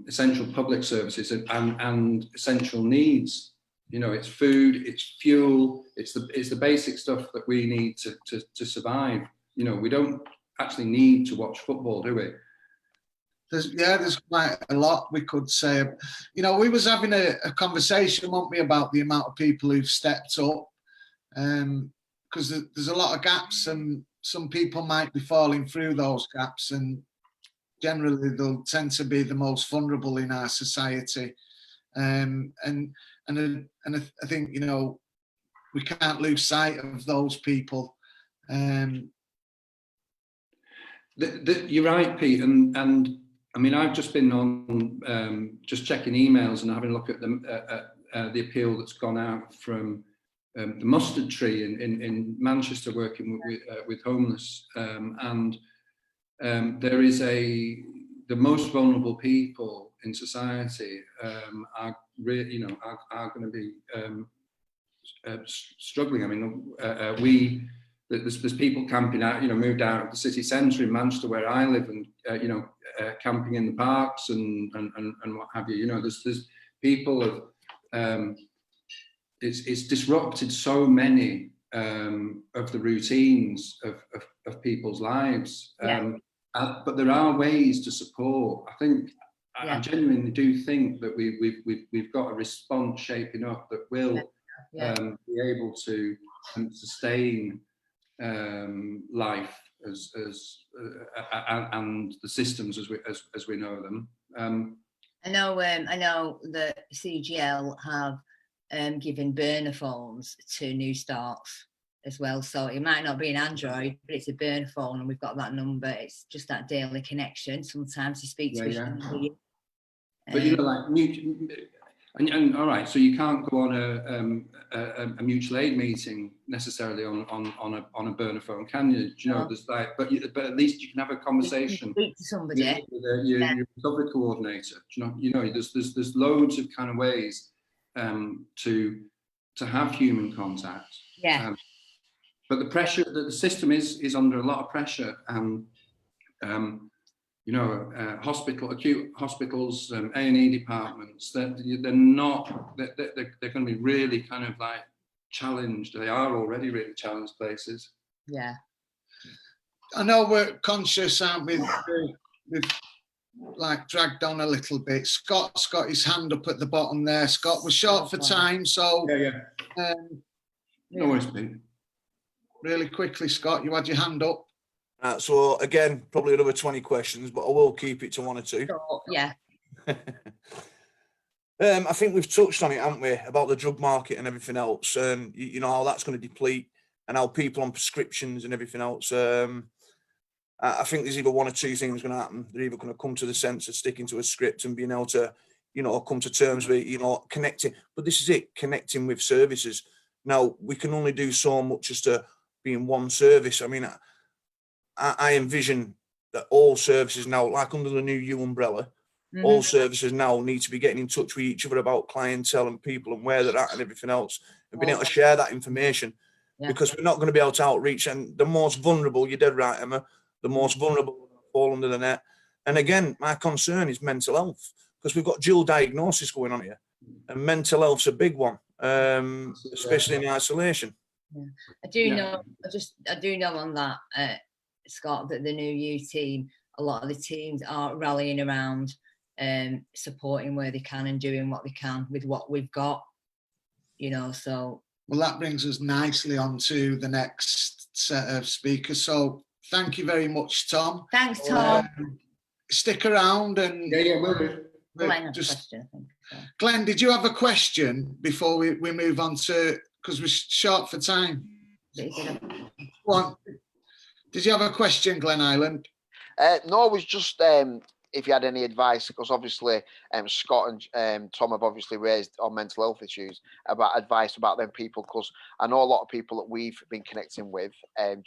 essential public services, and essential needs. You know, it's food, it's fuel, it's the basic stuff that we need to survive. You know, we don't actually need to watch football, do we? There's quite a lot we could say. You know, we was having a conversation, weren't we, about the amount of people who've stepped up, because there's a lot of gaps, and some people might be falling through those gaps, and generally they'll tend to be the most vulnerable in our society. And I think, you know, we can't lose sight of those people. You're right, Pete, and I mean, I've just been on just checking emails and having a look at the appeal that's gone out from the Mustard Tree in Manchester, working with homeless, and there is the most vulnerable people in society are really, you know, are going to be struggling. I mean, there's people camping out, you know, moved out of the city centre in Manchester where I live, and you know, camping in the parks and what have you. You know, there's people it's disrupted so many of the routines of people's lives. But there are ways to support. I think I genuinely do think that we've got a response shaping up that will be able to sustain life and the systems as we know them. I know that CGL have given burner phones to new starts as well, so it might not be an Android, but it's a burner phone, and we've got that number. It's just that daily connection. Sometimes you speak to each but you know, like and all right, so you can't go on a mutual aid meeting necessarily on a burner phone, can you? Do you know, there's like, but at least you can have a conversation. You can speak to somebody. With your recovery coordinator. Do you know, there's loads of kind of ways to have human contact. Yeah. But the pressure that the system is under a lot of pressure, and you know, acute hospitals, A&E departments, they're going to be really kind of like challenged. They are already really challenged places. Yeah. I know we're conscious, aren't we? We've like dragged on a little bit. Scott's got his hand up at the bottom there. Scott, we're short for time, so no worries, Pete. Really quickly, Scott, you had your hand up. So again, probably another 20 questions, but I will keep it to one or two. Yeah. I think we've touched on it, haven't we, about the drug market and everything else, and you know how that's going to deplete, and how people on prescriptions and everything else. I think there's either one or two things going to happen. They're either going to come to the sense of sticking to a script and being able to, you know, come to terms with, you know, connecting. But this is it, connecting with services. Now, we can only do so much as to being one service. I mean, I envision that all services now, like under the new U umbrella, all services now need to be getting in touch with each other about clientele and people and where they're at and everything else, and being able to share that information, because we're not going to be able to outreach. And the most vulnerable, you're dead right, Emma, the most vulnerable fall under the net. And again, my concern is mental health, because we've got dual diagnosis going on here, and mental health's a big one, especially in isolation. I do know, I do know on that, Scott, that the new U team, a lot of the teams are rallying around, supporting where they can and doing what they can with what we've got, you know. So well, that brings us nicely on to the next set of speakers. So thank you very much, Tom. Thanks, Tom. Stick around and we'll do. Glenn has a question, I think. So. Glenn, did you have a question before we move on to, because we're short for time? Go on. Did you have a question, Glen Island? No, it was just if you had any advice, because obviously Scott and Tom have obviously raised on mental health issues, about advice about them people, because I know a lot of people that we've been connecting with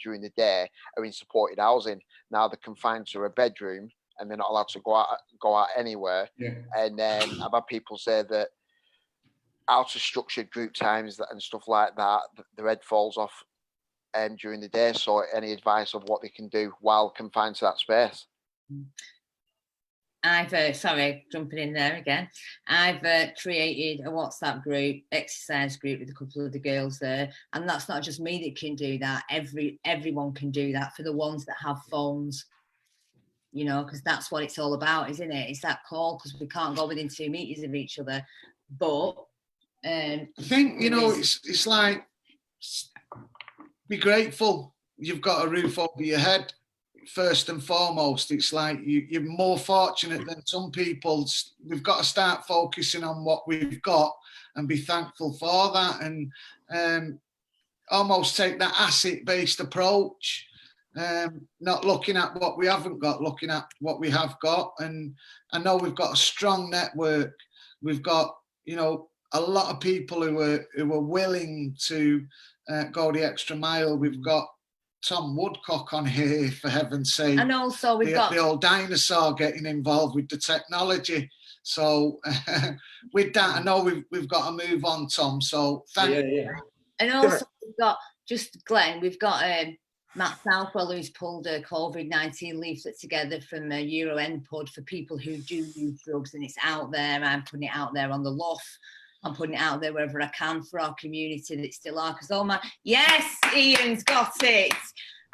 during the day are in supported housing. Now they're confined to a bedroom and they're not allowed to go out anywhere. And I've had people say that out of structured group times and stuff like that, their head falls off during the day. So any advice of what they can do while confined to that space? I've sorry, jumping in there again. I've created a WhatsApp group, exercise group, with a couple of the girls there, and that's not just me that can do that. Everyone can do that, for the ones that have phones, you know, because that's what it's all about, isn't it? It's that call, because we can't go within 2 meters of each other. But I think, you know, it's like, be grateful you've got a roof over your head. First and foremost, it's like you're more fortunate than some people. We've got to start focusing on what we've got and be thankful for that, and almost take that asset-based approach, not looking at what we haven't got, looking at what we have got. And I know we've got a strong network. We've got, you know, a lot of people who are willing to go the extra mile. We've got Tom Woodcock on here, for heaven's sake. And also we've got the old dinosaur getting involved with the technology. So with that, I know we've got to move on, Tom. So thank you. And also we've got, just Glenn, we've got Matt Southwell, who's pulled a COVID-19 leaflet together from Euro NPUD for people who do use drugs, and it's out there. I'm putting it out there on the LUF. I'm putting it out there wherever I can for our community that still are. Because yes, Ian's got it.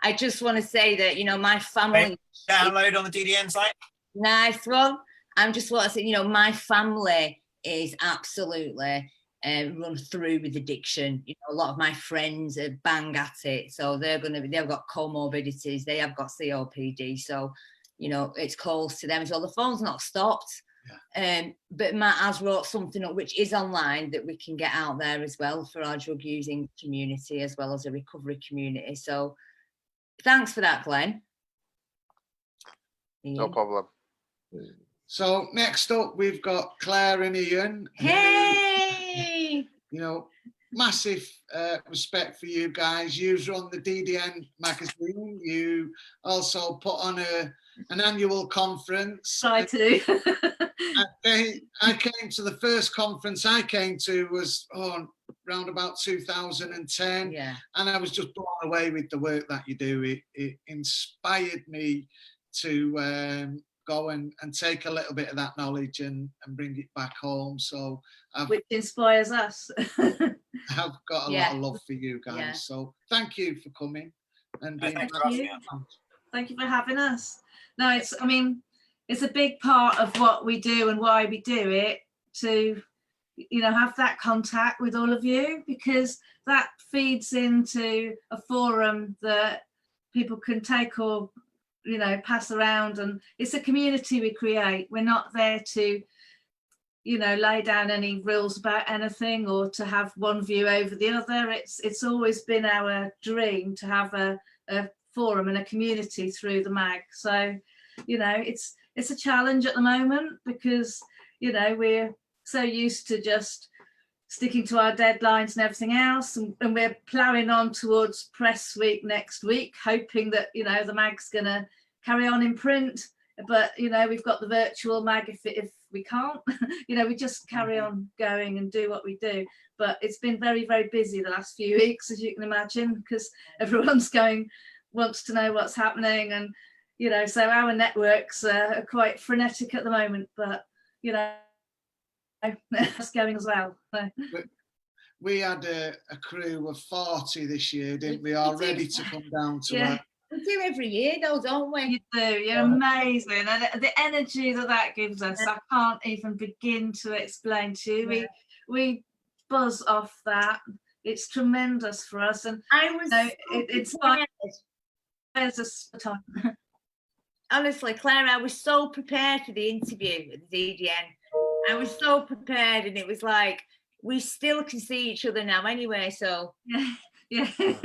I just want to say that, you know, my family. Download on the DDN site. Nice one. I just want to say, you know, my family is absolutely run through with addiction. You know, a lot of my friends are bang at it. So they've got comorbidities. They have got COPD. So, you know, it's calls to them. So the phone's not stopped. But Matt has wrote something up which is online that we can get out there as well for our drug using community as well as a recovery community. So thanks for that, Glenn. No problem. So next up we've got Claire and Ian. Hey! You know, massive respect for you guys. You run the DDN magazine. You also put on an annual conference. Try to. I came to the first conference I came to was around about 2010, Yeah. and I was just blown away with the work that you do. It inspired me to go and take a little bit of that knowledge and bring it back home. So which inspires us. I've got a lot of love for you guys. Yeah. So thank you for coming and being Thank you for having us. No, it's a big part of what we do and why we do it, to, you know, have that contact with all of you, because that feeds into a forum that people can take or, you know, pass around, and it's a community we create. We're not there to, you know, lay down any rules about anything or to have one view over the other. It's always been our dream to have a forum and a community through the mag. So, you know, it's a challenge at the moment because, you know, we're so used to just sticking to our deadlines and everything else, and we're ploughing on towards press week next week, hoping that, you know, the mag's going to carry on in print. But, you know, we've got the virtual mag if we can't, you know, we just carry on going and do what we do. But it's been very, very busy the last few weeks, as you can imagine, because everyone's wants to know what's happening. And, you know, so our networks are quite frenetic at the moment, but, you know, that's going as well. We had a crew of 40 this year, didn't we? All ready to come down to work. We do every year though, don't we? You do, you're amazing. And the energy that gives us, I can't even begin to explain to you. We buzz off that. It's tremendous for us. And I was, it's like there's a time. Honestly, Claire, I was so prepared for the interview at the DDN. I was so prepared, and it was like, we still can see each other now anyway, so. Yeah. Well,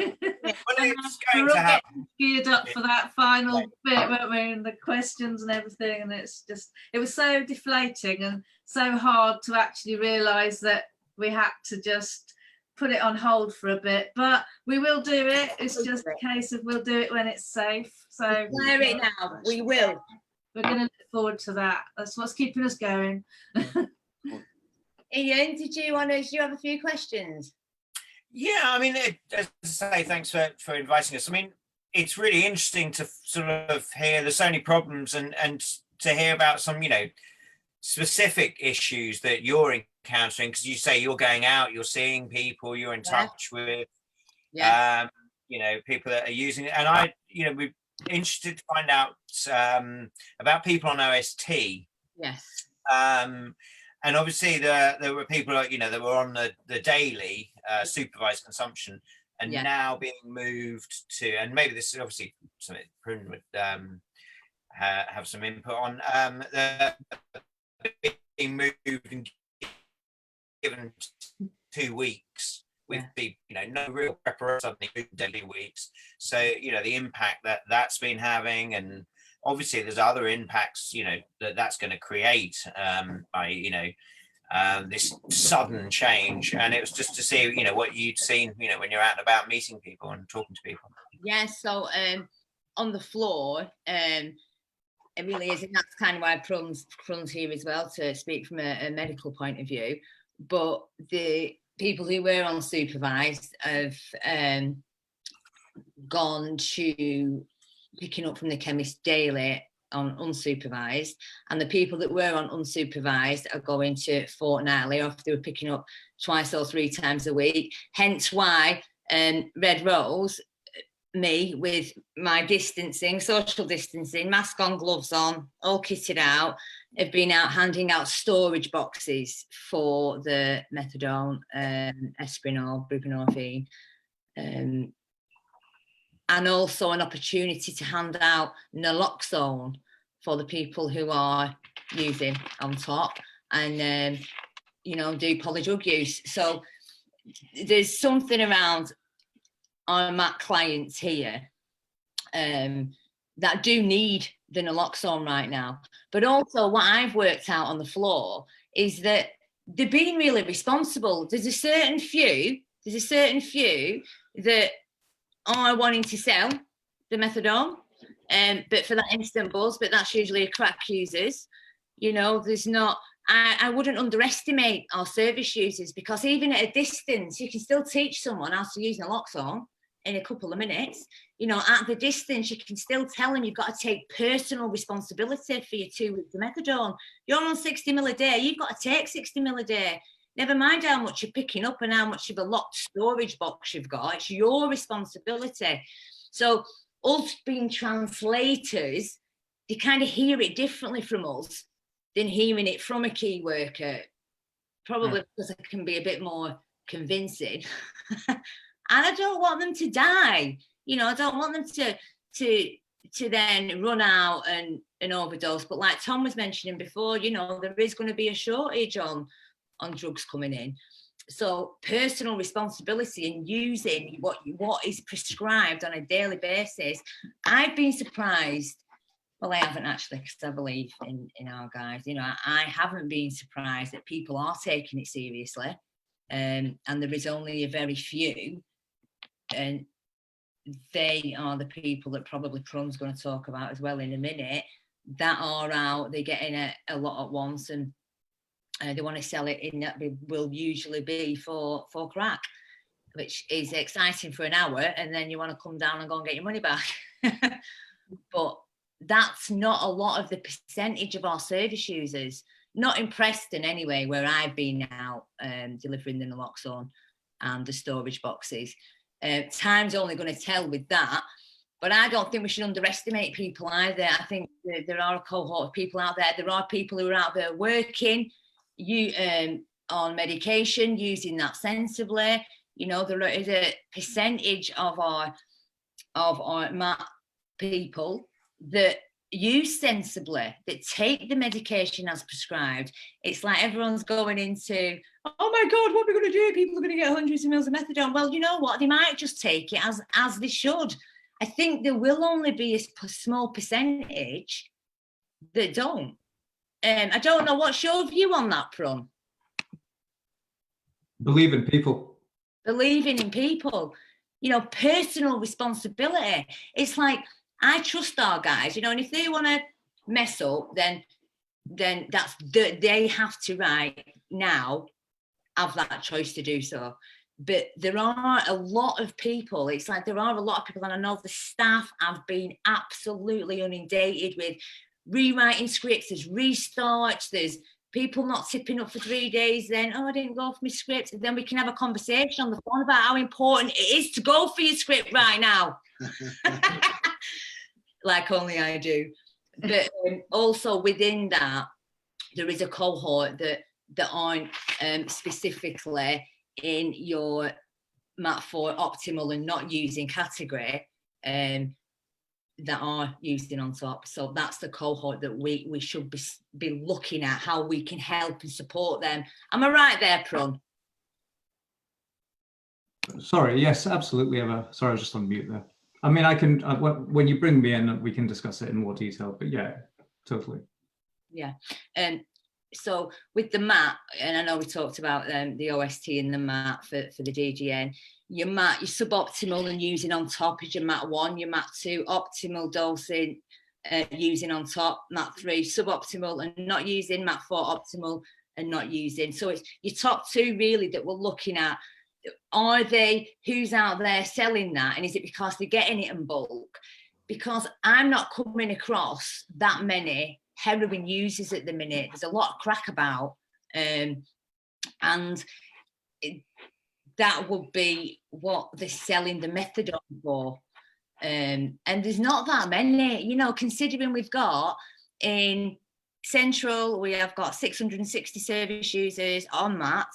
it's going to happen. Geared up for that final bit, weren't we? And the questions and everything, and it was so deflating and so hard to actually realise that we had to just put it on hold for a bit. But we will do it. It's just a case of we'll do it when it's safe. So declare it now. We will. We're going to look forward to that. That's what's keeping us going. Ian, do you have a few questions? Yeah, I mean, as I say, thanks for inviting us. I mean, it's really interesting to sort of hear there's so many problems and to hear about some, you know, specific issues that you're encountering, because you say you're going out, you're seeing people, you're in touch with, you know, people that are using it. And we're interested to find out about people on OST. Yes. And obviously there were people, you know, that were on the daily supervised consumption, and now being moved to, and maybe this is obviously something Prune would have some input on, being moved and given 2 weeks with the, you know, no real preparation, suddenly daily weeks. So, you know, the impact that's been having, and obviously there's other impacts, you know, that's going to create by, you know, this sudden change. And it was just to see, you know, what you'd seen, you know, when you're out and about meeting people and talking to people. Yeah, so on the floor, it really is, and that's kind of why Prun's here as well, to speak from a medical point of view. But the people who were unsupervised have gone to picking up from the chemist daily on unsupervised, and the people that were on unsupervised are going to fortnightly, or if they were picking up twice or 3 times a week. Hence why Red Rose, me with my distancing, social distancing, mask on, gloves on, all kitted out, have been out handing out storage boxes for the methadone, espinol, buprenorphine, and also an opportunity to hand out naloxone for the people who are using on top, and you know, do polydrug use. So there's something around our MAC clients here that do need the naloxone right now. But also what I've worked out on the floor is that they're being really responsible. There's a certain few that are wanting to sell the methadone, but for that instant buzz, but that's usually crack users. You know, there's not, I wouldn't underestimate our service users, because even at a distance, you can still teach someone how to use naloxone in a couple of minutes. You know, at the distance, you can still tell them you've got to take personal responsibility for your 2 weeks of methadone. You're on 60 mil a day, you've got to take 60 mil a day. Never mind how much you're picking up and how much of a locked storage box you've got. It's your responsibility. So us being translators, they kind of hear it differently from us than hearing it from a key worker, probably because I can be a bit more convincing. And I don't want them to die. You know, I don't want them to then run out and overdose. But like Tom was mentioning before, you know, there is going to be a shortage on drugs coming in. So personal responsibility in using what is prescribed on a daily basis. I've been surprised. Well, I haven't actually, because I believe in our guys. You know, I haven't been surprised that people are taking it seriously, and there is only a very few, and they are the people that probably Prun's going to talk about as well in a minute, that are out. They're getting a lot at once, and they want to sell it in that will usually be for crack, which is exciting for an hour, and then you want to come down and go and get your money back. But that's not a lot of the percentage of our service users. Not in Preston anyway, where I've been out delivering the naloxone and the storage boxes. Time's only going to tell with that. But I don't think we should underestimate people either. I think there are a cohort of people out there. There are people who are out there working on medication, using that sensibly. You know, there is a percentage of our MAT people that use sensibly, that take the medication as prescribed. It's like everyone's going into, oh my God, what are we going to do? People are going to get hundreds of mils of methadone. Well, you know what? They might just take it as they should. I think there will only be a small percentage that don't. I don't know, what's your view on that, Prun? Believe in people. Believing in people, you know, personal responsibility. It's like, I trust our guys, you know, and if they want to mess up, then that's they have to right now have that choice to do so. But there are a lot of people, it's like there are a lot of people, and I know the staff have been absolutely inundated with rewriting scripts, there's restarts, there's people not tipping up for 3 days, then, oh, I didn't go for my script. And then we can have a conversation on the phone about how important it is to go for your script right now. Like only I do. But also within that, there is a cohort that aren't specifically in your MAT4 optimal and not using category, that are using on top. So that's the cohort that we should be looking at, how we can help and support them. Am I right there, Prun? Sorry, yes, absolutely, Eva. Sorry, I was just on mute there. I mean, I can, when you bring me in, we can discuss it in more detail, but yeah, totally. Yeah. So with the MAT, and I know we talked about the OST and the MAT for the DGN, your MAT, your suboptimal and using on top is your MAT 1, your MAT 2, optimal dosing, using on top, MAT 3, suboptimal and not using, MAT 4, optimal and not using. So it's your top two really that we're looking at. Are they, who's out there selling that? And is it because they're getting it in bulk? Because I'm not coming across that many heroin users at the minute. There's a lot of crack about, and that would be what they're selling the methadone for. And there's not that many, you know, considering we've got in Central, we have got 660 service users on MAT,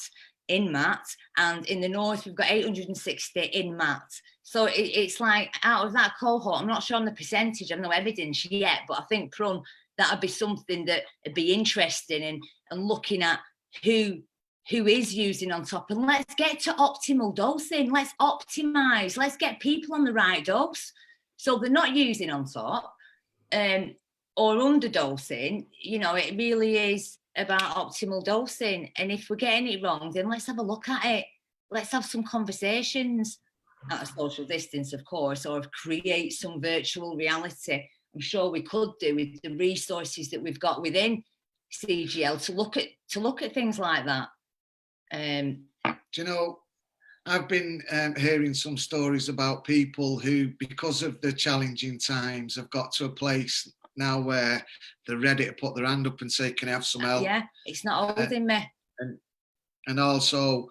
in MAT, and in the North, we've got 860 in MAT. So it's like out of that cohort, I'm not sure on the percentage, I have no evidence yet, but I think, Prun, that would be something that would be interesting in, and looking at who is using on top. And let's get to optimal dosing. Let's optimize. Let's get people on the right dose. So they're not using on top or underdosing. You know, it really is about optimal dosing. And if we're getting it wrong, then let's have a look at it. Let's have some conversations at a social distance, of course, or create some virtual reality. I'm sure we could do with the resources that we've got within CGL to look at things like that. Do you know, I've been hearing some stories about people who, because of the challenging times, have got to a place now where they're ready to put their hand up and say, can I have some help? Yeah, it's not holding me. And also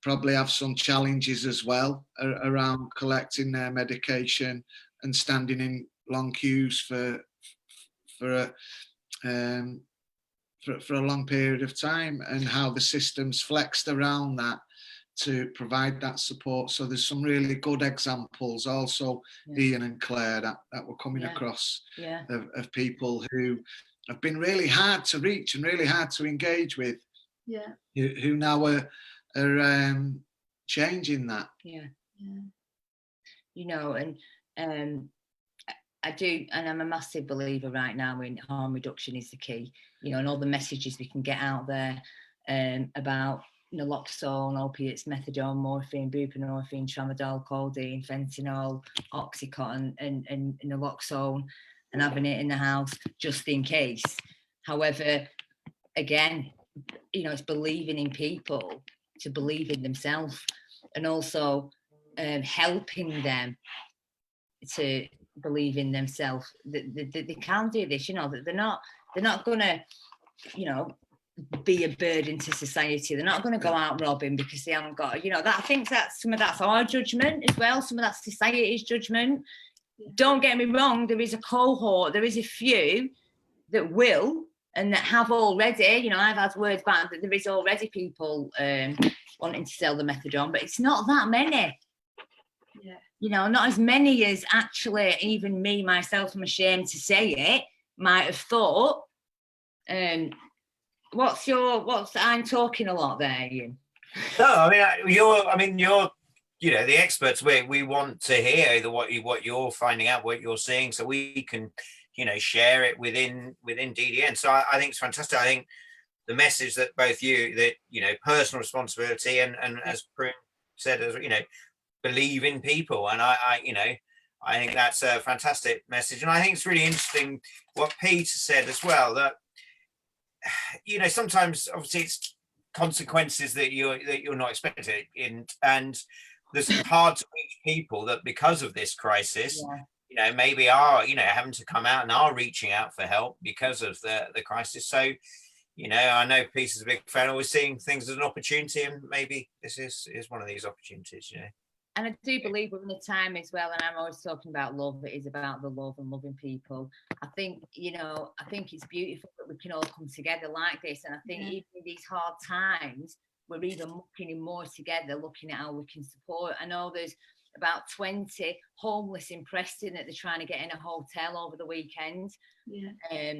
probably have some challenges as well around collecting their medication and standing in long queues for a long period of time, and how the system's flexed around that to provide that support. So there's some really good examples also, Ian and Claire, that were coming across of people who have been really hard to reach and really hard to engage with, who now are changing that. Yeah. You know, and I do, and I'm a massive believer right now in harm reduction is the key. You know, and all the messages we can get out there about naloxone, opiates, methadone, morphine, buprenorphine, tramadol, codeine, fentanyl, oxycontin, and naloxone, and having it in the house just in case. However, again, you know, it's believing in people to believe in themselves, and also helping them to believe in themselves that they can do this. You know, that they're not gonna, you know, be a burden to society. They're not going to go out robbing because they haven't got, you know, that I think that's some of that's our judgment as well. Some of that's society's judgment. Don't get me wrong, there is a cohort, there is a few that will and that have already, you know, I've had words back that there is already people wanting to sell the methadone, but it's not that many. Yeah. You know, not as many as actually even me, myself, I'm ashamed to say it, might have thought. I'm talking a lot there, Ian. No, I mean, you're, you know, the experts. We want to hear what you're finding out, what you're seeing, so we can, you know, share it within DDN. So I think it's fantastic. I think the message that both you, that, you know, personal responsibility and as Prune said, as you know, believe in people, and I you know, I think that's a fantastic message, and I think it's really interesting what Peter said as well, that, you know, sometimes obviously it's consequences that you're not expecting, and there's hard to reach people that because of this crisis, you know, maybe are, you know, having to come out and are reaching out for help because of the crisis. So, you know, I know Peter's a big fan, always seeing things as an opportunity, and maybe this is one of these opportunities, you know. And I do believe we're in a time as well, and I'm always talking about love, it is about the love and loving people. I think, you know, I think it's beautiful that we can all come together like this. And I think even in these hard times, we're even looking more together, looking at how we can support. I know there's about 20 homeless in Preston that they're trying to get in a hotel over the weekend. Yeah.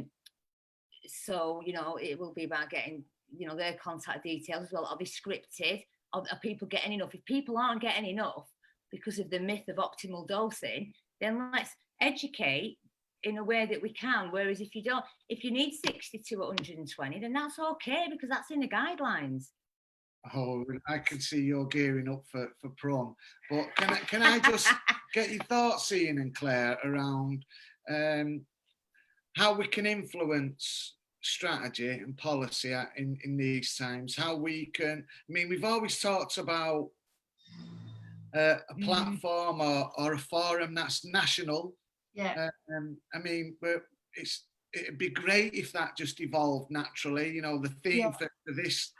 So, you know, it will be about getting, you know, their contact details as well. I'll be scripted. Are people getting enough? If people aren't getting enough because of the myth of optimal dosing, then let's educate in a way that we can. Whereas if you need 60 to 120, then that's okay, because that's in the guidelines. Oh, I can see you're gearing up for prom. But can I just get your thoughts, Ian and Claire, around how we can influence strategy and policy in these times, how we can, I mean, we've always talked about a platform or a forum that's national. Yeah. I mean, but it'd be great if that just evolved naturally. You know, the theme for this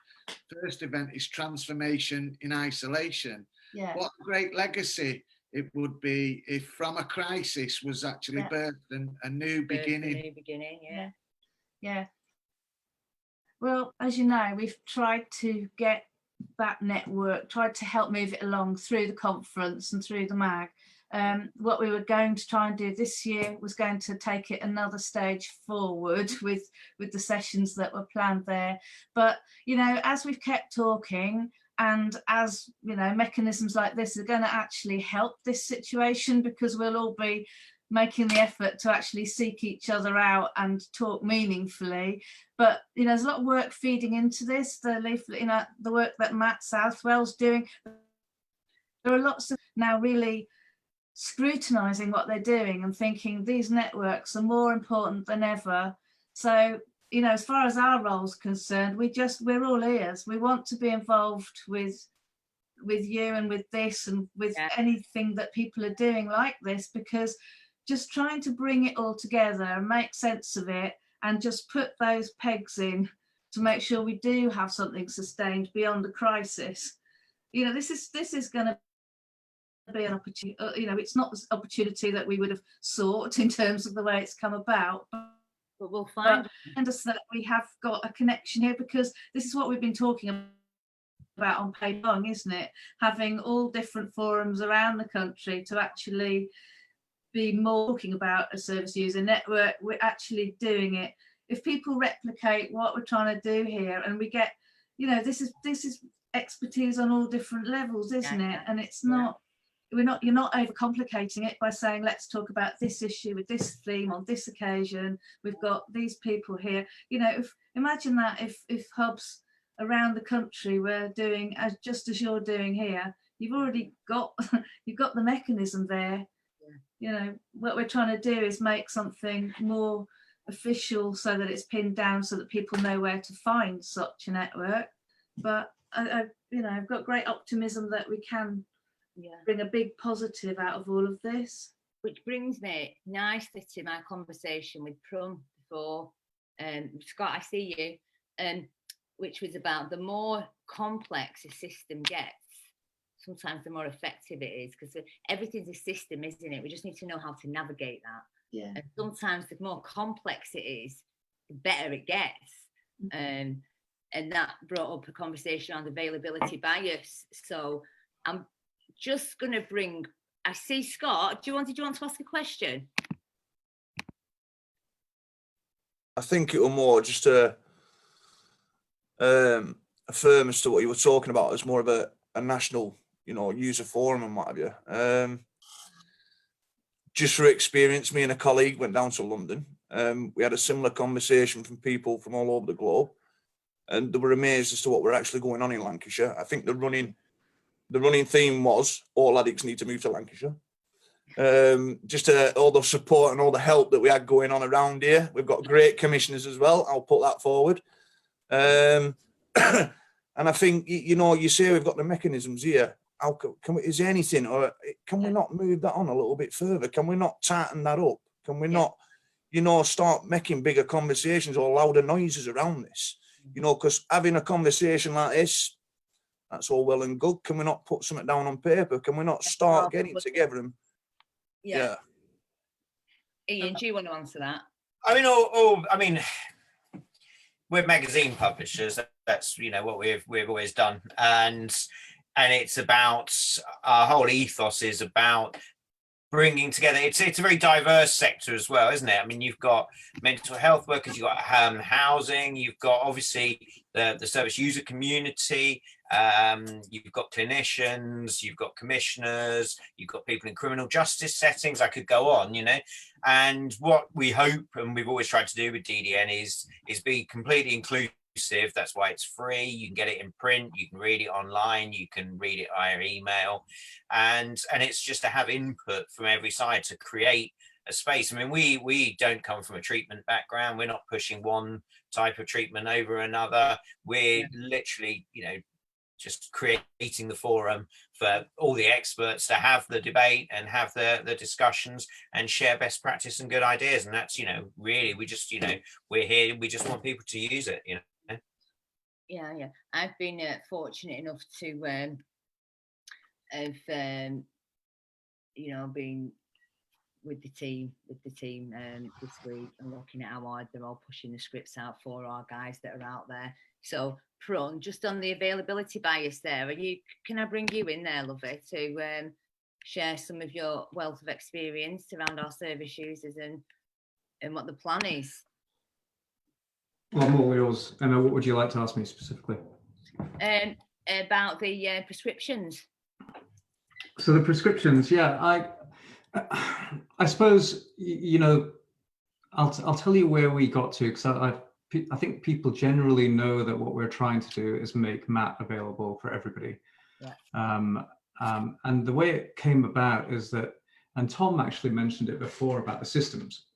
first event is transformation in isolation. Yeah. What a great legacy it would be if from a crisis was actually birthed and a new beginning. A new beginning, yeah. Yeah. Well, as you know, we've tried to get that network, tried to help move it along through the conference and through the MAG. What we were going to try and do this year was going to take it another stage forward with the sessions that were planned there. But, you know, as we've kept talking, and as, you know, mechanisms like this are going to actually help this situation, because we'll all be making the effort to actually seek each other out and talk meaningfully. But, you know, there's a lot of work feeding into this, the leaflet, you know, the work that Matt Southwell's doing. There are lots of now really scrutinising what they're doing and thinking these networks are more important than ever. So, you know, as far as our role's concerned, we're all ears. We want to be involved with you and with this and with anything that people are doing like this, because just trying to bring it all together and make sense of it and just put those pegs in to make sure we do have something sustained beyond the crisis. You know, this is going to be an opportunity. You know, it's not the opportunity that we would have sought in terms of the way it's come about, but we'll find that we have got a connection here, because this is what we've been talking about on Pay Long, isn't it? Having all different forums around the country to actually be more talking about a service user network. We're actually doing it. If people replicate what we're trying to do here, and we get, you know, this is expertise on all different levels, isn't it? Yeah. And it's not, you're not overcomplicating it by saying, let's talk about this issue with this theme on this occasion. We've got these people here. You know, imagine that if hubs around the country were doing just as you're doing here, you've already got you've got the mechanism there. You know, what we're trying to do is make something more official so that it's pinned down so that people know where to find such a network. But I've got great optimism that we can bring a big positive out of all of this. Which brings me nicely to my conversation with Prum before. Scott, I see you. Which was about the more complex a system gets, sometimes the more effective it is, because everything's a system, isn't it? We just need to know how to navigate that. Yeah. And sometimes the more complex it is, the better it gets. And that brought up a conversation on availability bias. So I'm just going to bring, I see Scott, did you want to ask a question? I think it was more just to affirm as to what you were talking about. It's more of a national, user forum and what have you. Just for experience, me and a colleague went down to London. We had a similar conversation from people from all over the globe, and they were amazed as to what were actually going on in Lancashire. I think the running theme was all addicts need to move to Lancashire. Just all the support and all the help that we had going on around here. We've got great commissioners as well. I'll put that forward. And I think, you say we've got the mechanisms here. How can we, is there anything, or can we not move that on a little bit further? Can we not tighten that up? Can we not, start making bigger conversations or louder noises around this? Because having a conversation like this, that's all well and good. Can we not put something down on paper? Can we not start getting together and Ian, do you want to answer that? I mean, we're magazine publishers. That's what we've always done, and it's about, our whole ethos is about bringing together. It's a very diverse sector as well, isn't it? I mean, you've got mental health workers, you've got housing, you've got obviously the service user community, you've got clinicians, you've got commissioners, you've got people in criminal justice settings. I could go on, and what we hope, and we've always tried to do with DDN, is be completely inclusive. That's why it's free. You can get it in print, you can read it online, you can read it via email, and it's just to have input from every side to create a space. I mean, we don't come from a treatment background. We're not pushing one type of treatment over another. We're literally, just creating the forum for all the experts to have the debate and have the discussions and share best practice and good ideas. And that's, really, we just, we're here, we just want people to use it, Yeah. I've been fortunate enough to have been with the team this week and looking at how hard they're all pushing the scripts out for our guys that are out there. So, Prun, just on the availability bias there, can I bring you in there, lovey, to share some of your wealth of experience around our service users and what the plan is? Well, I'm all yours. Emma, what would you like to ask me specifically? About the prescriptions. So the prescriptions, I suppose, I'll tell you where we got to, because I think people generally know that what we're trying to do is make MAT available for everybody. Yeah. And the way it came about is that, and Tom actually mentioned it before about the systems,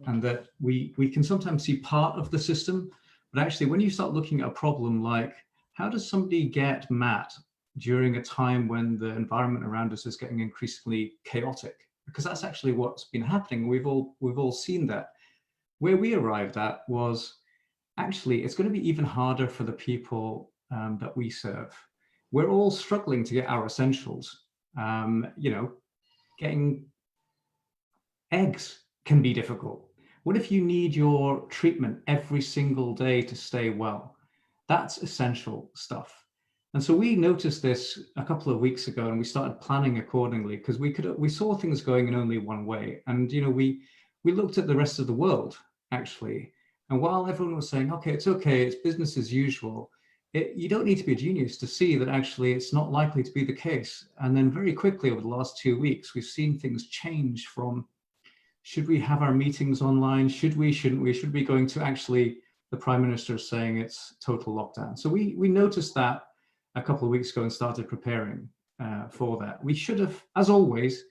and that we can sometimes see part of the system, but actually when you start looking at a problem like, how does somebody get MAT during a time when the environment around us is getting increasingly chaotic? Because that's actually what's been happening. We've all seen that. Where we arrived at was, actually, it's going to be even harder for the people that we serve. We're all struggling to get our essentials. Getting eggs can be difficult. What if you need your treatment every single day to stay well? That's essential stuff. And so we noticed this a couple of weeks ago, and we started planning accordingly, because we saw things going in only one way. And we looked at the rest of the world, actually. And while everyone was saying, okay, it's business as usual, you don't need to be a genius to see that actually it's not likely to be the case. And then very quickly over the last 2 weeks, we've seen things change from, should we have our meetings online? Should we, shouldn't we? Should we be going to actually the Prime Minister saying it's total lockdown? So we noticed that a couple of weeks ago and started preparing for that. We should have, as always,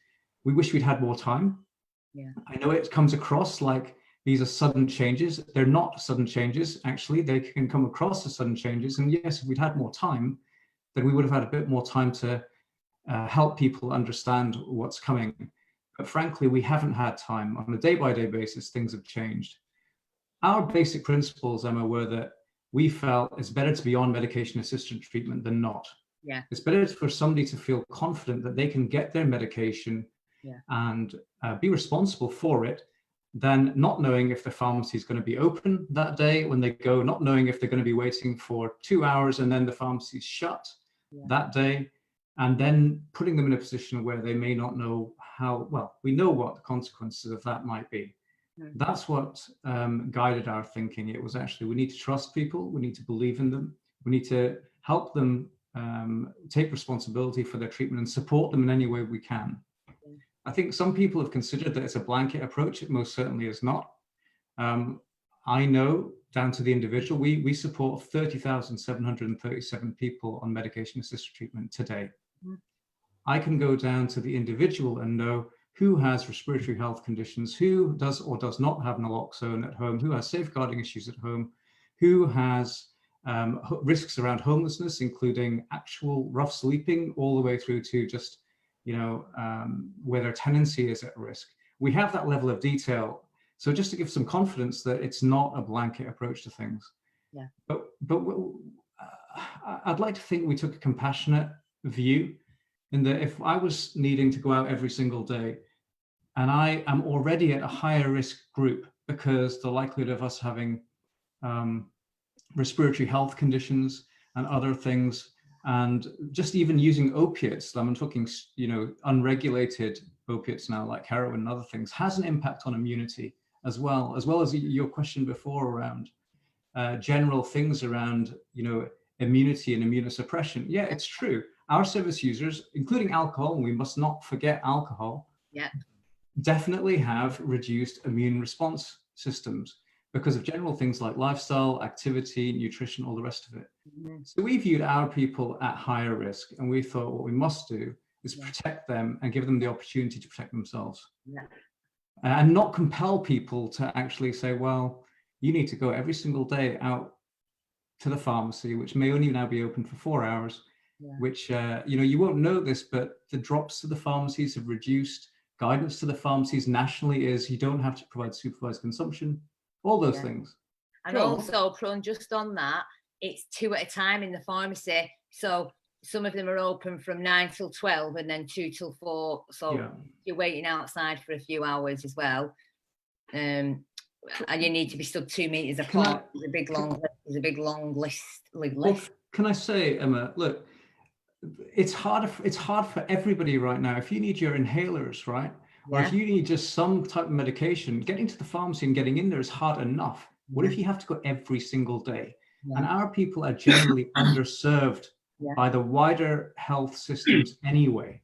we wish we'd had more time. Yeah. I know it comes across like these are sudden changes. They're not sudden changes. Actually, they can come across as sudden changes. And yes, if we'd had more time, then we would have had a bit more time to help people understand what's coming. But frankly, we haven't had time. On a day-by-day basis, things have changed. Our basic principles, Emma, were that we felt it's better to be on medication-assisted treatment than not. Yeah. It's better for somebody to feel confident that they can get their medication and be responsible for it than not knowing if the pharmacy is going to be open that day when they go, not knowing if they're going to be waiting for 2 hours and then the pharmacy is shut that day, and then putting them in a position where they may not know how, well, we know what the consequences of that might be. That's what guided our thinking. It was actually, we need to trust people, we need to believe in them, we need to help them take responsibility for their treatment and support them in any way we can. I think some people have considered that it's a blanket approach. It most certainly is not. I know down to the individual, we support 30,737 people on medication-assisted treatment today. I can go down to the individual and know who has respiratory health conditions, who does or does not have naloxone at home, who has safeguarding issues at home, who has risks around homelessness, including actual rough sleeping, all the way through to just, where their tenancy is at risk. We have that level of detail. So just to give some confidence that it's not a blanket approach to things. Yeah. But I'd like to think we took a compassionate view in that if I was needing to go out every single day and I am already at a higher risk group because the likelihood of us having respiratory health conditions and other things, and just even using opiates, I'm talking, unregulated opiates now, like heroin and other things, has an impact on immunity as well as your question before around general things around, immunity and immunosuppression. Yeah, it's true. Our service users, including alcohol, and we must not forget alcohol, definitely have reduced immune response systems because of general things like lifestyle, activity, nutrition, all the rest of it. So we viewed our people at higher risk, and we thought what we must do is protect them and give them the opportunity to protect themselves. And not compel people to actually say, well, you need to go every single day out to the pharmacy, which may only now be open for 4 hours, which, you won't know this, but the drops to the pharmacies have reduced. Guidance to the pharmacies nationally is you don't have to provide supervised consumption, all those things. And also, Prun, just on that, it's 2 at a time in the pharmacy. So some of them are open from 9 till 12 and then 2 till 4. So you're waiting outside for a few hours as well. And you need to be stood 2 meters apart. There's a big long list. Well, can I say, Emma, look, it's hard for everybody right now. If you need your inhalers, right? Or if you need just some type of medication, getting to the pharmacy and getting in there is hard enough. What if you have to go every single day? And our people are generally underserved by the wider health systems anyway.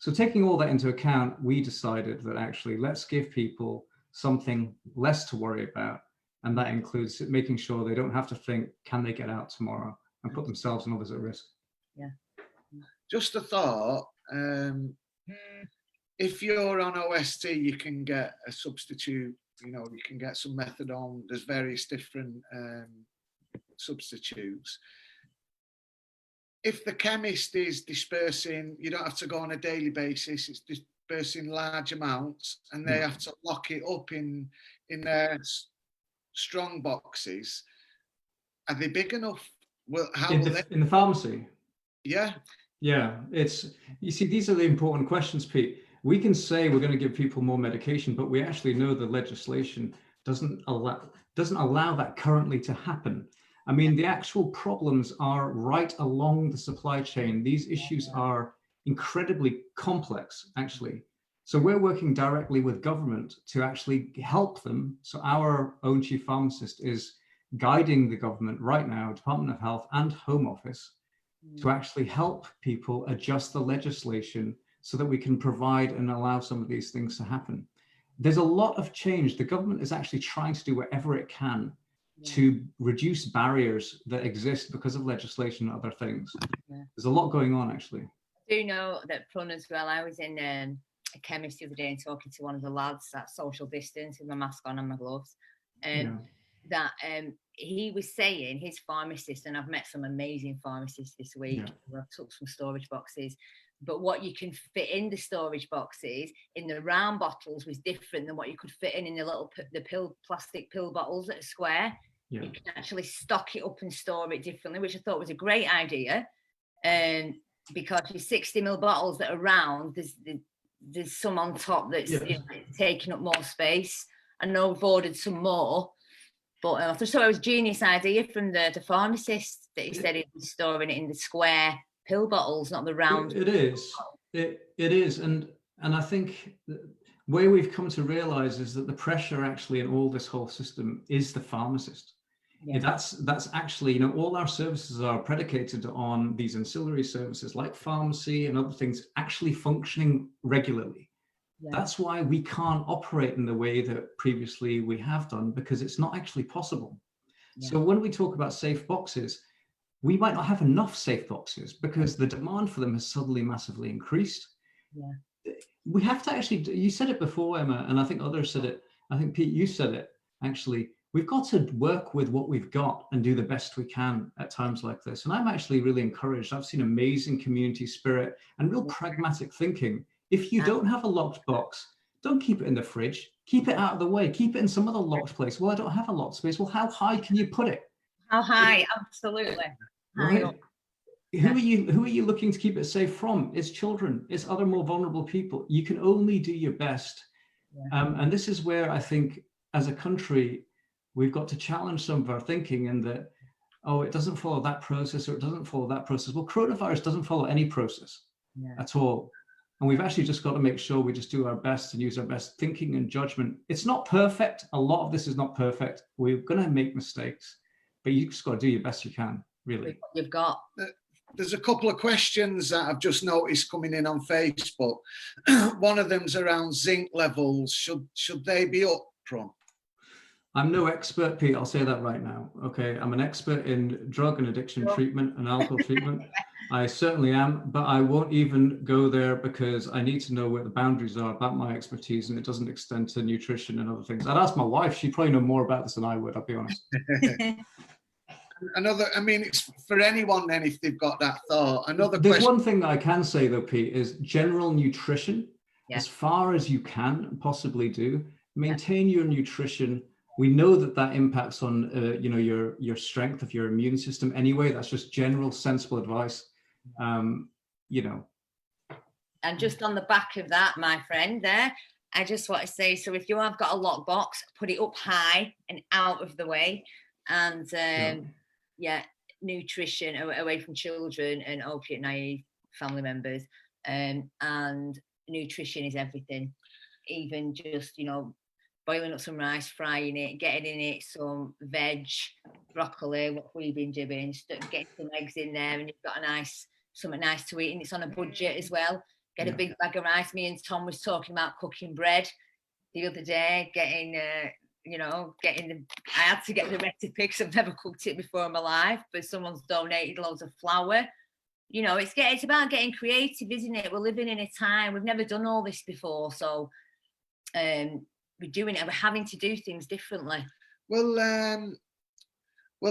So taking all that into account, we decided that actually let's give people something less to worry about. And that includes making sure they don't have to think, can they get out tomorrow, and put themselves and others at risk. Just a thought, if you're on OST, you can get a substitute, you can get some methadone. There's various different substitutes. If the chemist is dispersing, you don't have to go on a daily basis, it's dispersing large amounts, and they have to lock it up in their strong boxes. Are they big enough? Well, in the pharmacy? Yeah. Yeah, you see, these are the important questions, Pete. We can say we're going to give people more medication, but we actually know the legislation doesn't allow that currently to happen. I mean, the actual problems are right along the supply chain. These issues are incredibly complex, actually. So we're working directly with government to actually help them. So our own chief pharmacist is guiding the government right now, Department of Health and Home Office, to actually help people adjust the legislation so that we can provide and allow some of these things to happen. There's a lot of change. The government is actually trying to do whatever it can to reduce barriers that exist because of legislation and other things. There's a lot going on, actually. I do know that Prun as well. I was in a chemist the other day and talking to one of the lads at social distance with my mask on and my gloves. That he was saying his pharmacist, and I've met some amazing pharmacists this week. I've took some storage boxes, but what you can fit in the storage boxes in the round bottles was different than what you could fit in the little plastic pill bottles that are square. You can actually stock it up and store it differently, which I thought was a great idea. Because your 60ml bottles that are round, there's some on top that's taking up more space. I know we've ordered some more. But I thought it was a genius idea from the pharmacist that he said he was storing it in the square pill bottles, not the round. It is. It is. And I think where we've come to realize is that the pressure actually in all this whole system is the pharmacist. That's actually, all our services are predicated on these ancillary services like pharmacy and other things actually functioning regularly. That's why we can't operate in the way that previously we have done, because it's not actually possible. So when we talk about safe boxes, we might not have enough safe boxes because the demand for them has suddenly massively increased. We have to actually, you said it before, Emma, and I think others said it. I think Pete, you said it, actually. We've got to work with what we've got and do the best we can at times like this. And I'm actually really encouraged. I've seen amazing community spirit and real pragmatic thinking. If you don't have a locked box, don't keep it in the fridge. Keep it out of the way. Keep it in some other locked place. Well, I don't have a locked space. Well, how high can you put it? How high? Absolutely. Right. Who are you looking to keep it safe from? It's children. It's other more vulnerable people. You can only do your best. And this is where I think, as a country, we've got to challenge some of our thinking in that, it doesn't follow that process or it doesn't follow that process. Well, coronavirus doesn't follow any process at all. And we've actually just got to make sure we just do our best and use our best thinking and judgment. It's not perfect. A lot of this is not perfect. We're going to make mistakes, but you just got to do your best you can, really. You've got. There's a couple of questions that I've just noticed coming in on Facebook. One of them's around zinc levels. Should they be up, Prun? I'm no expert, Pete. I'll say that right now. Okay, I'm an expert in drug and addiction treatment and alcohol treatment. I certainly am, but I won't even go there because I need to know where the boundaries are about my expertise, and it doesn't extend to nutrition and other things. I'd ask my wife; she'd probably know more about this than I would. I'll be honest. It's for anyone then if they've got that thought. There's one thing that I can say though, Pete, is general nutrition. As far as you can possibly do, maintain your nutrition. We know that impacts on your strength of your immune system anyway. That's just general sensible advice. And just on the back of that, my friend, there, I just want to say, so if you have got a lockbox, put it up high and out of the way, and nutrition away from children and opiate naive family members, and nutrition is everything. Even just boiling up some rice, frying it, getting in it some veg, broccoli, what we've been doing, getting some eggs in there, and you've got something nice to eat, and it's on a budget as well. Get a big bag of rice. Me and Tom was talking about cooking bread the other day, I had to get the recipe because I've never cooked it before in my life, but someone's donated loads of flour. It's about getting creative, isn't it? We're living in a time, we've never done all this before, so we're doing it, we're having to do things differently. Well,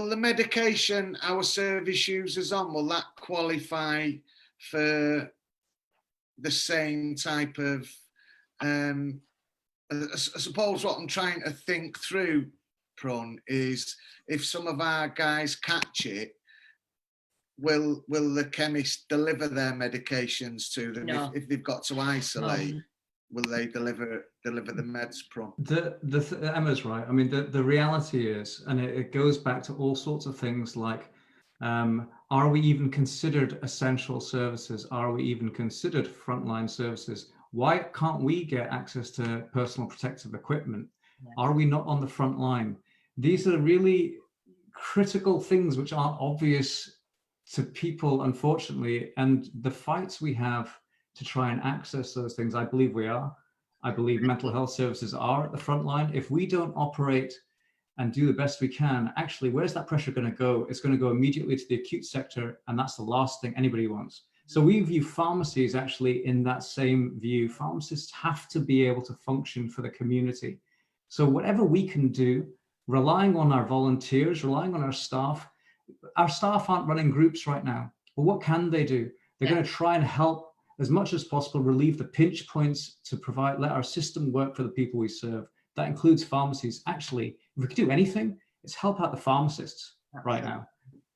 the medication our service users on, will that qualify for the same type of, I suppose what I'm trying to think through, Prun, is if some of our guys catch it, will the chemist deliver their medications to them? No. If they've got to isolate? No. Will they deliver the meds, Prun? Emma's right. I mean, the reality is, and it goes back to all sorts of things like, are we even considered essential services? Are we even considered frontline services? Why can't we get access to personal protective equipment? Are we not on the front line? These are really critical things which aren't obvious to people, unfortunately, and the fights we have to try and access those things, I believe we are. I believe mental health services are at the front line. If we don't operate and do the best we can, actually, where's that pressure going to go? It's going to go immediately to the acute sector, and that's the last thing anybody wants. So we view pharmacies actually in that same view. Pharmacists have to be able to function for the community. So whatever we can do, relying on our volunteers, relying on our staff aren't running groups right now. Well, what can they do? They're going to try and help as much as possible, relieve the pinch points to provide, let our system work for the people we serve. That includes pharmacies. Actually, if we could do anything, it's help out the pharmacists right now.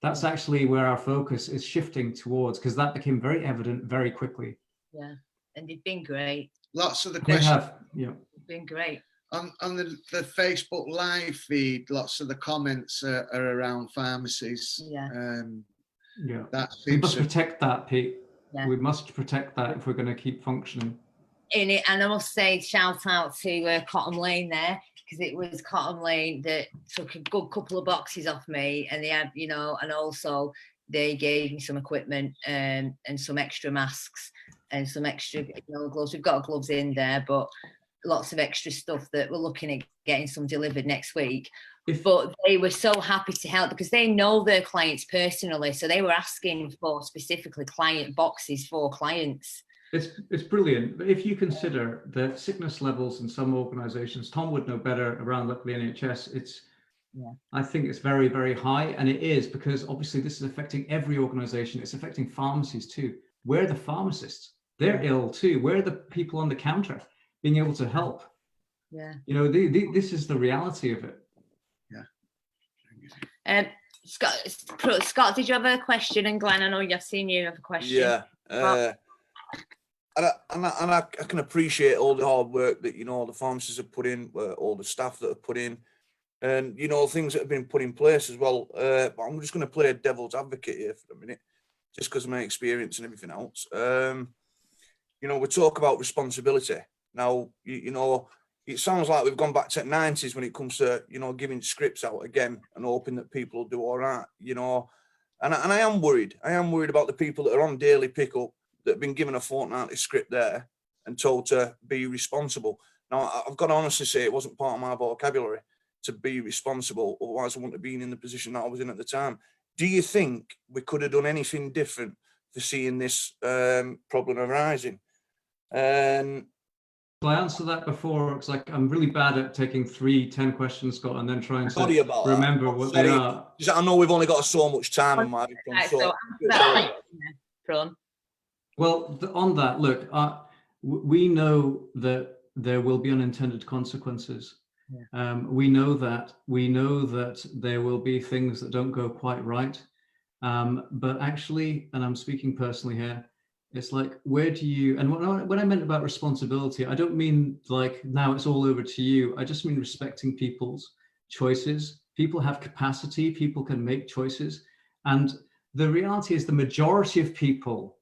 That's actually where our focus is shifting towards, because that became very evident very quickly. Yeah, and they've been great. Lots of the They questions have, yeah. Been great. on the Facebook live feed. Lots of the comments are around pharmacies. Yeah. Yeah. That We seems must to, protect that, Pete. Yeah. We must protect that if we're going to keep functioning. In it, and I must say, shout out to Cotton Lane there, because it was Cotton Lane that took a good couple of boxes off me, and they had, you know, and also they gave me some equipment and some extra masks and some extra, you know, gloves. We've got gloves in there, but lots of extra stuff that we're looking at getting some delivered next week. But they were so happy to help because they know their clients personally, so they were asking for specifically client boxes for clients. It's brilliant. But if you consider the sickness levels in some organisations, Tom would know better around the NHS, I think it's very, very high. And it is because obviously this is affecting every organisation. It's affecting pharmacies too. Where are the pharmacists? They're ill too. Where are the people on the counter being able to help? Yeah. You know, this is the reality of it. Yeah. Scott, did you have a question? And Glenn, I know I've seen you have a question. Yeah. And I can appreciate all the hard work that, you know, the pharmacists have put in, all the staff that have put in, and, you know, things that have been put in place as well. But I'm just going to play devil's advocate here for a minute, just because of my experience and everything else. You know, we talk about responsibility. Now, you know, it sounds like we've gone back to the 90s when it comes to, you know, giving scripts out again and hoping that people will do all right, you know. And I am worried. I am worried about the people that are on daily pickup that have been given a fortnightly script there and told to be responsible. Now, I've got to honestly say it wasn't part of my vocabulary to be responsible, otherwise I wouldn't have been in the position that I was in at the time. Do you think we could have done anything different for seeing this problem arising? Well, I answered that before. It's like I'm really bad at taking 10 questions, Scott, and then trying to remember what they are. I know we've only got so much time on my Well, on that, look, we know that there will be unintended consequences. Yeah. We know that there will be things that don't go quite right. But actually, and I'm speaking personally here, it's like, where do you, and when I meant about responsibility, I don't mean like now it's all over to you. I just mean respecting people's choices. People have capacity, people can make choices. And the reality is the majority of people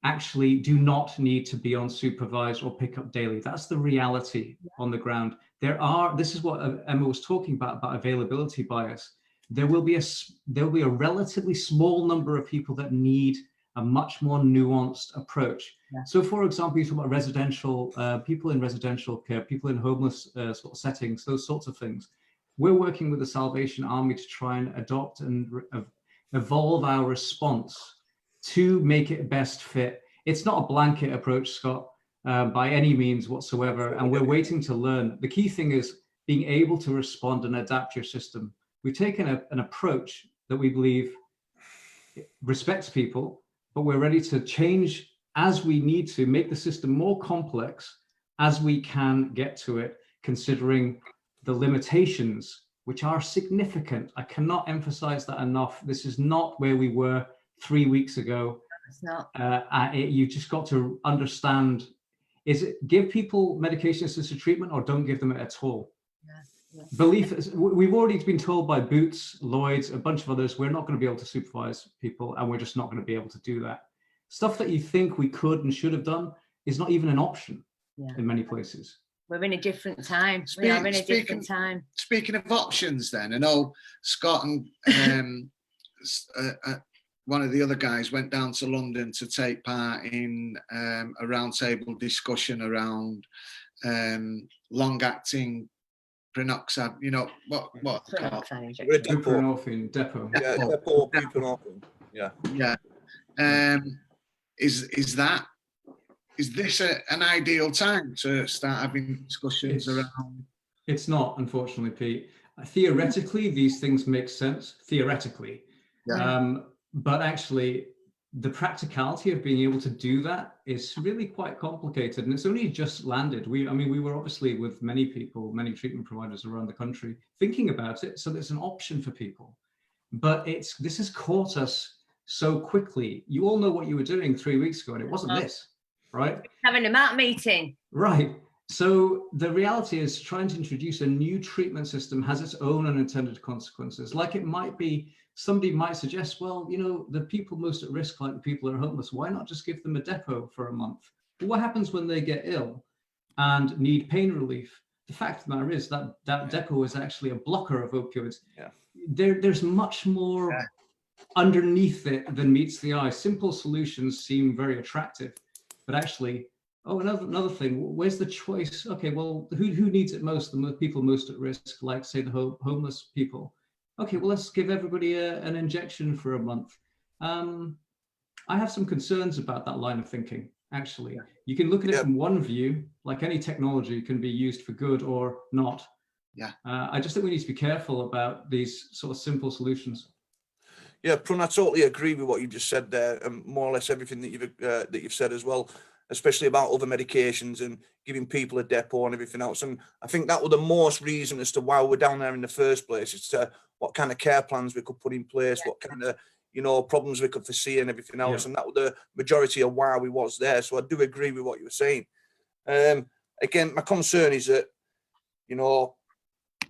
actually do not need to be on supervised or pick up daily. That's the reality on the ground. This is what Emma was talking about availability bias. There will be a relatively small number of people that need a much more nuanced approach. Yeah. So for example, you talk about residential, people in residential care, people in homeless sort of settings, those sorts of things. We're working with the Salvation Army to try and adopt and evolve our response to make it best fit. It's not a blanket approach, Scott, by any means whatsoever, and we're waiting to learn. The key thing is being able to respond and adapt your system. We've taken an approach that we believe respects people, but we're ready to change as we need to, make the system more complex as we can get to it, considering the limitations, which are significant. I cannot emphasize that enough. This is not where we were 3 weeks ago. It's not. You just got to understand, is it give people medication-assisted treatment or don't give them it at all? Yeah. We've already been told by Boots, Lloyd's, a bunch of others, we're not going to be able to supervise people, and we're just not going to be able to do that. Stuff that you think we could and should have done is not even an option in many places. We're in a different time. We are in a different time. Speaking of options, then, I know Scott and one of the other guys went down to London to take part in a roundtable discussion around long-acting prenoxide. You know what? Prenoxide injection. Buprenorphine depot. Yeah, depot buprenorphine. Yeah. Yeah. Is this an ideal time to start having discussions around? It's not, unfortunately, Pete. Theoretically, these things make sense. Theoretically. Yeah. But actually, the practicality of being able to do that is really quite complicated, and it's only just landed. We were obviously with many people, many treatment providers around the country, thinking about it, so there's an option for people. But this has caught us so quickly. You all know what you were doing 3 weeks ago, and it wasn't this, right? Having a MAT meeting. Right. So the reality is, trying to introduce a new treatment system has its own unintended consequences. Like, it might be, somebody might suggest, well, you know, the people most at risk, like the people that are homeless, why not just give them a depot for a month? But what happens when they get ill and need pain relief? The fact of the matter is that depot is actually a blocker of opioids. Yeah. There's much more underneath it than meets the eye. Simple solutions seem very attractive, but actually, another thing, where's the choice? Okay, well, who needs it most? The people most at risk, like, say, the homeless people. Okay, well, let's give everybody an injection for a month. I have some concerns about that line of thinking, actually. You can look at it from one view, like any technology can be used for good or not. Yeah. I just think we need to be careful about these sort of simple solutions. Yeah, Prun, I totally agree with what you just said there, and more or less everything that you've said as well, especially about other medications and giving people a depot and everything else. And I think that was the most reason as to why we're down there in the first place, is to what kind of care plans we could put in place, what kind of, you know, problems we could foresee and everything else. And that was the majority of why we was there. So I do agree with what you were saying. Again, my concern is that, you know,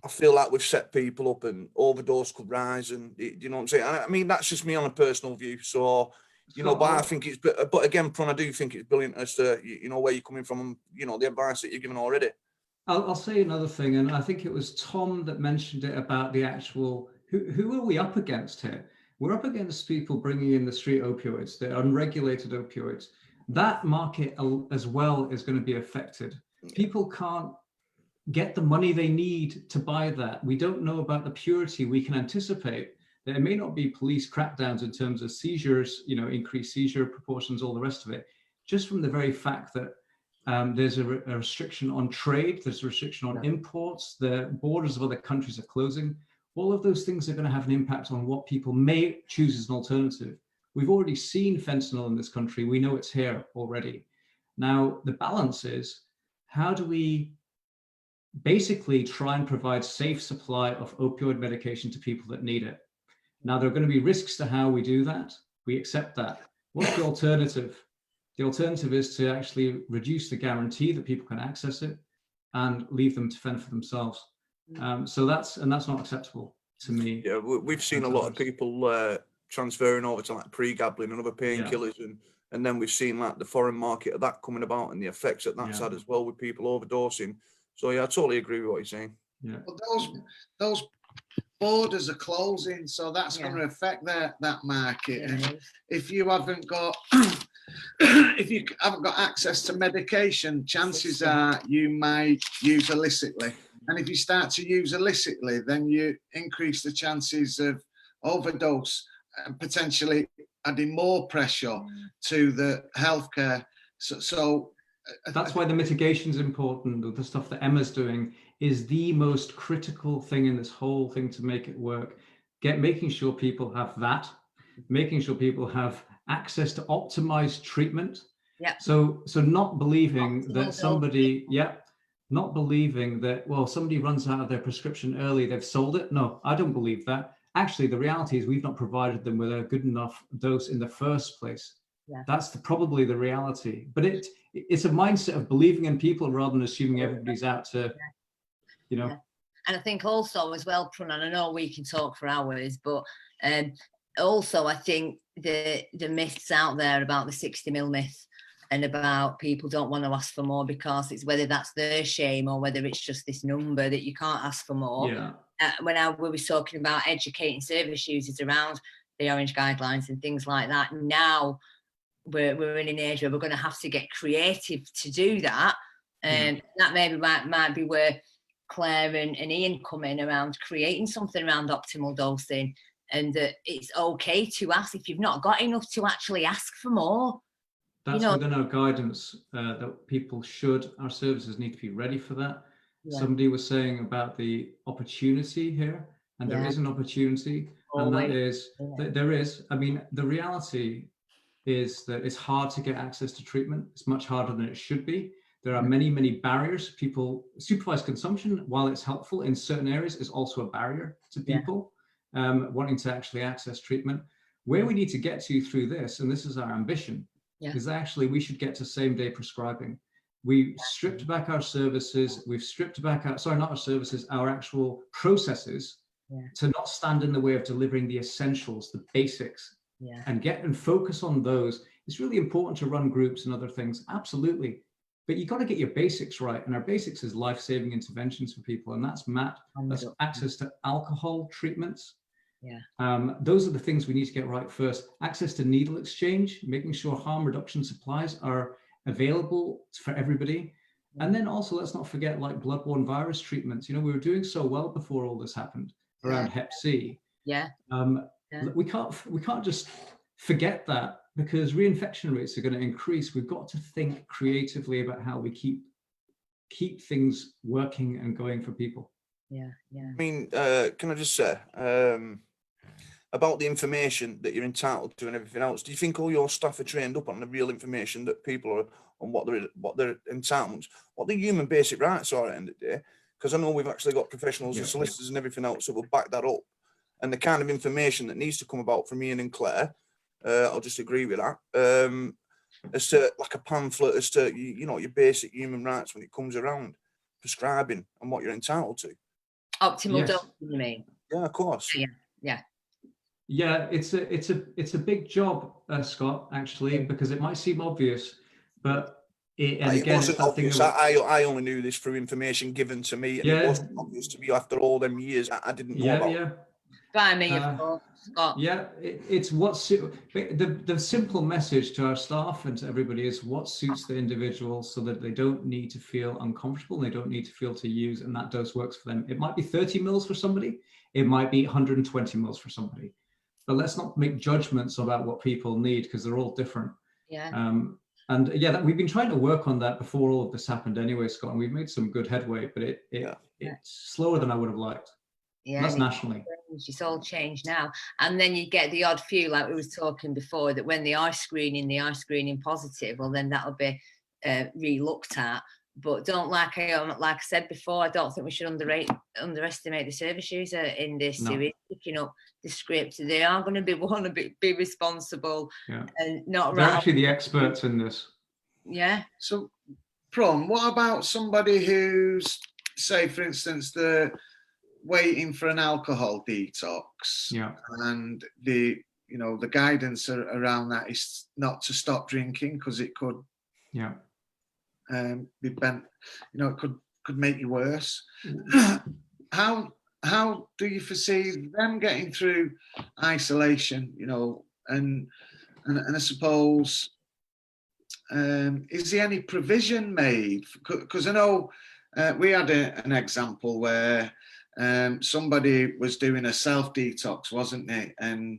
I feel like we've set people up and overdose could rise, and you know what I'm saying? I mean, that's just me on a personal view. So, you know, but I think it's, but again, Prun, I do think it's brilliant as to, you know, where you're coming from and, you know, the advice that you're giving already. I'll say another thing, and I think it was Tom that mentioned it about the actual, who are we up against here? We're up against people bringing in the street opioids, the unregulated opioids. That market as well is going to be affected. People can't get the money they need to buy that. We don't know about the purity. We can anticipate there may not be police crackdowns in terms of seizures, you know, increased seizure proportions, all the rest of it, just from the very fact that there's a restriction on trade, there's a restriction on imports, the borders of other countries are closing. All of those things are going to have an impact on what people may choose as an alternative. We've already seen fentanyl in this country. We know it's here already. Now, the balance is, how do we basically try and provide safe supply of opioid medication to people that need it? Now, there are going to be risks to how we do that. We accept that. What's the alternative? The alternative is to actually reduce the guarantee that people can access it and leave them to fend for themselves. So that's not acceptable to me. Yeah, we've seen a lot of people transferring over to like pre-gambling and other painkillers, and then we've seen like the foreign market of that coming about and the effects that that's had as well with people overdosing. So yeah, I totally agree with what you're saying. Yeah. Well, those borders are closing, so that's going to affect that market. And if you haven't got access to medication, chances are you might use illicitly. And if you start to use illicitly, then you increase the chances of overdose and potentially adding more pressure to the healthcare. So that's why the mitigation is important. The stuff that Emma's doing is the most critical thing in this whole thing to make it work. Making sure people have that, making sure people have access to optimized treatment. Yeah. So not believing that somebody, not believing that, well, somebody runs out of their prescription early, they've sold it. No, I don't believe that. Actually, the reality is we've not provided them with a good enough dose in the first place. Yeah. That's probably the reality. But it's a mindset of believing in people rather than assuming everybody's out to, you know. And I think also as well, Prun, and I know we can talk for hours, but also I think the myths out there about the 60 mil myth, and about people don't want to ask for more because it's whether that's their shame or whether it's just this number that you can't ask for more. Yeah. When we were talking about educating service users around the Orange guidelines and things like that, now we're in an age where we're going to have to get creative to do that. And that maybe might be where Claire and Ian come in around creating something around optimal dosing, and that it's okay to ask if you've not got enough to actually ask for more. That's within our guidance, that people should, our services need to be ready for that. Yeah. Somebody was saying about the opportunity here, and there is an opportunity, and that is, there is, I mean, the reality is that it's hard to get access to treatment. It's much harder than it should be. There are many, many barriers. People, supervised consumption, while it's helpful in certain areas, is also a barrier to people wanting to actually access treatment. Where we need to get to through this, and this is our ambition, is actually we should get to same-day prescribing. We stripped back our services. We've stripped back our, sorry, not our services, our actual processes to not stand in the way of delivering the essentials, the basics, and focus on those. It's really important to run groups and other things, absolutely. But you got to get your basics right. And our basics is life-saving interventions for people. And that's MAT, that's access to alcohol treatments. Those are the things we need to get right first. Access to needle exchange, making sure harm reduction supplies are available for everybody. And then also, let's not forget, like bloodborne virus treatments. You know, we were doing so well before all this happened around Hep C. We can't just forget that, because reinfection rates are going to increase. We've got to think creatively about how we keep things working and going for people. I mean, can I just say about the information that you're entitled to and everything else? Do you think all your staff are trained up on the real information that people are on, what their entitlements, what their human basic rights are at the end of the day? Because I know we've actually got professionals and solicitors and everything else that will back that up. And the kind of information that needs to come about from Ian and Claire, I'll just agree with that. As to like a pamphlet as to you know, your basic human rights when it comes around prescribing and what you're entitled to. Optimal dosing, you mean? Yeah, of course. Yeah, it's a big job, Scott, actually, because it might seem obvious, but it wasn't obvious. I only knew this through information given to me, and it wasn't obvious to me after all them years. I didn't know about. By me, of course, Scott. It's what the simple message to our staff and to everybody is what suits the individual, so that they don't need to feel uncomfortable, they don't need to feel to use, and that dose works for them. It might be 30 mils for somebody, it might be 120 mils for somebody, but let's not make judgments about what people need, because they're all different. And we've been trying to work on that before all of this happened anyway, Scott, and we've made some good headway, but it's slower than I would have liked. That's nationally. It's all changed now. And then you get the odd few, like we were talking before, that when they are screening positive, well, then that'll be re-looked at. But don't, like I said before, I don't think we should underestimate the service user in this series, picking up the script. They are going to want to be responsible and not. They're actually the experts in this. So, Prom, what about somebody who's, say, for instance, they're waiting for an alcohol detox, and the guidance around that is not to stop drinking because it could be bent, it could make you worse. How do you foresee them getting through isolation, and I suppose, is there any provision made? Because I know we had an example where somebody was doing a self-detox, wasn't they? And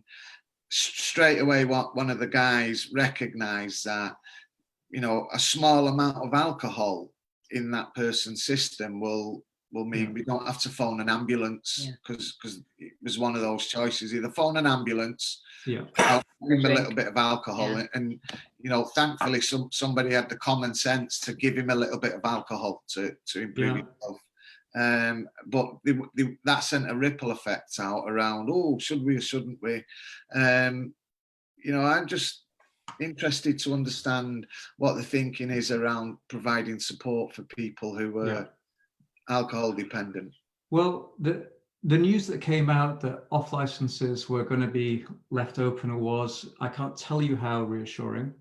straight away one of the guys recognised that, a small amount of alcohol in that person's system will mean we don't have to phone an ambulance, because it was one of those choices: either phone an ambulance, give him a little bit of alcohol, and thankfully somebody had the common sense to give him a little bit of alcohol to improve himself. But that sent a ripple effect out around, should we or shouldn't we? I'm just interested to understand what the thinking is around providing support for people who were alcohol dependent. Well, the news that came out that off licenses were going to be left open was, I can't tell you how reassuring,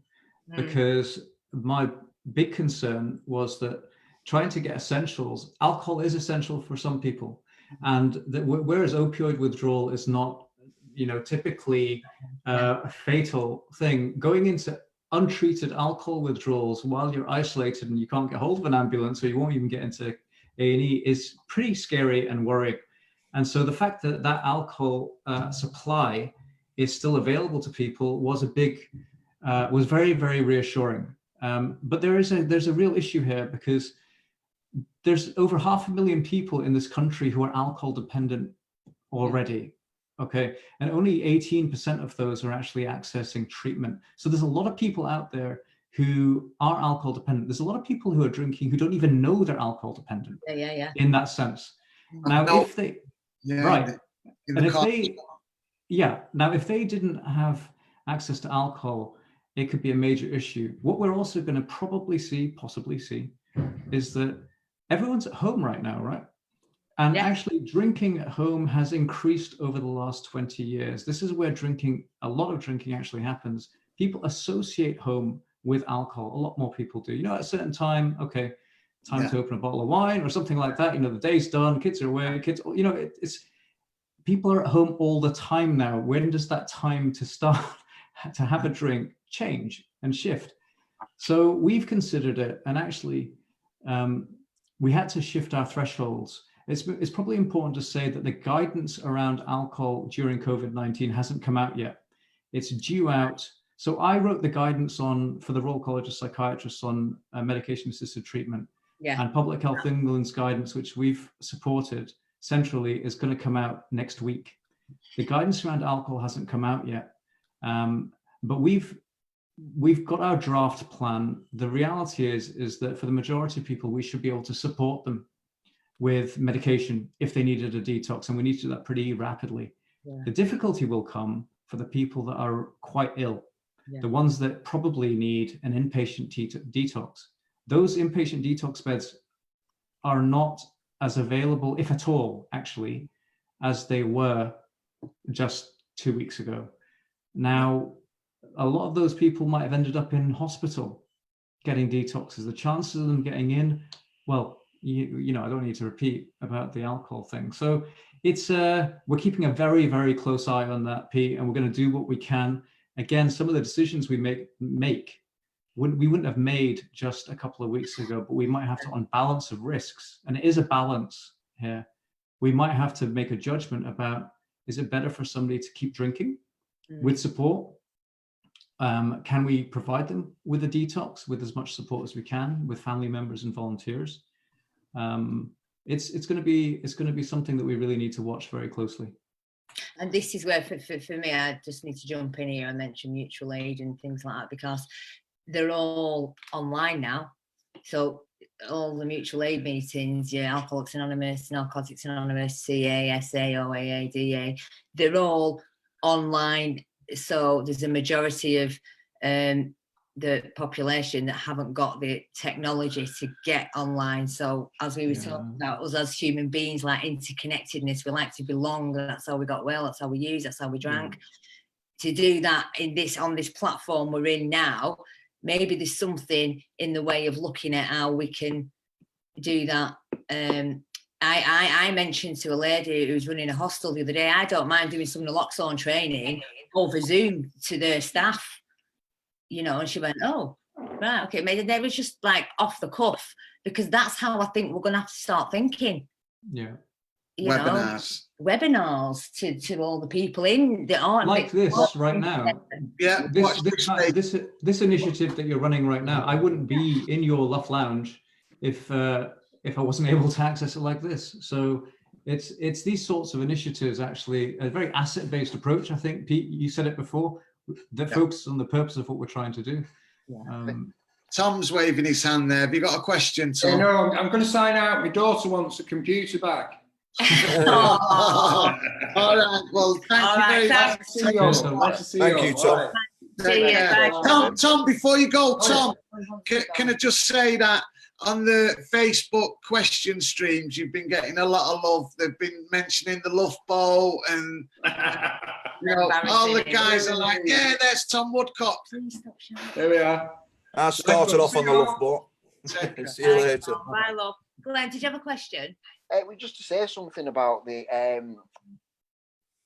because my big concern was that trying to get essentials, alcohol is essential for some people, and that whereas opioid withdrawal is not, you know, typically a fatal thing, going into untreated alcohol withdrawals while you're isolated and you can't get hold of an ambulance, or you won't even get into A&E, is pretty scary and worrying. And so the fact that that alcohol supply is still available to people was was very, very reassuring. But there's a real issue here, because there's over 500,000 people in this country who are alcohol dependent already. Okay, and only 18% of those are actually accessing treatment. So there's a lot of people out there who are alcohol dependent. There's a lot of people who are drinking who don't even know they're alcohol dependent. Yeah. In that sense. Now, if they, right, and if they, now if they didn't have access to alcohol, it could be a major issue. What we're also going to possibly see, is that everyone's at home right now, right? And actually drinking at home has increased over the last 20 years. This is where a lot of drinking actually happens. People associate home with alcohol. A lot more people do. You know, at a certain time, okay, time to open a bottle of wine or something like that. You know, the day's done, kids are away, you know, it's people are at home all the time now. When does that time to start to have a drink change and shift? So we've considered it, and actually we had to shift our thresholds. It's probably important to say that the guidance around alcohol during COVID-19 hasn't come out yet. It's due out. So I wrote the guidance for the Royal College of Psychiatrists on medication-assisted treatment. And Public Health England's guidance, which we've supported centrally, is going to come out next week. The guidance around alcohol hasn't come out yet, but we've got our draft plan. The reality is that for the majority of people, we should be able to support them with medication if they needed a detox, and we need to do that pretty rapidly. The difficulty will come for the people that are quite ill, the ones that probably need an inpatient detox. Those inpatient detox beds are not as available, if at all, actually, as they were just 2 weeks ago. Now, a lot of those people might have ended up in hospital getting detoxes. The chances of them getting in, well, you know, I don't need to repeat about the alcohol thing. So it's we're keeping a very, very close eye on that, Pete, and we're going to do what we can. Again, some of the decisions we we wouldn't have made just a couple of weeks ago, but we might have to, on balance of risks, and it is a balance here, we might have to make a judgment about, is it better for somebody to keep drinking with support? Can we provide them with a detox with as much support as we can, with family members and volunteers? It's going to be something that we really need to watch very closely. And this is where, for me, I just need to jump in here and mention mutual aid and things like that, because they're all online now. So all the mutual aid meetings, Alcoholics Anonymous, Narcotics Anonymous, CA, SA, OAA, DA, they're all online. So there's a majority of the population that haven't got the technology to get online. So as we were talking about, us as human beings, like interconnectedness, we like to belong. That's how we got well, that's how we use, that's how we drank. To do that on this platform we're in now, maybe there's something in the way of looking at how we can do that. I mentioned to a lady who was running a hostel the other day, I don't mind doing some naloxone training over Zoom to their staff, you know, and she went, oh, right, okay. Maybe they was just like off the cuff, because that's how I think we're going to have to start thinking. Yeah. You webinars to all the people in the art. Like this right now. Yeah. This initiative that you're running right now, I wouldn't be in your LUF Lounge if I wasn't able to access it like this. So it's these sorts of initiatives, actually, a very asset-based approach. I think, Pete, you said it before, that focuses on the purpose of what we're trying to do. Tom's waving his hand there. Have you got a question, Tom? Yeah, no, I'm going to sign out. My daughter wants a computer back. All right. Well, thank you very much. Thank you, Tom. Tom, before you go, Tom, can I just say that on the Facebook question streams, you've been getting a lot of love. They've been mentioning the Love Bowl, and you know, all the guys are like, yeah, there's Tom Woodcock. There we are. I started off on the love boat. See you later. Bye, love. Glenn, did you have a question? We just to say something about the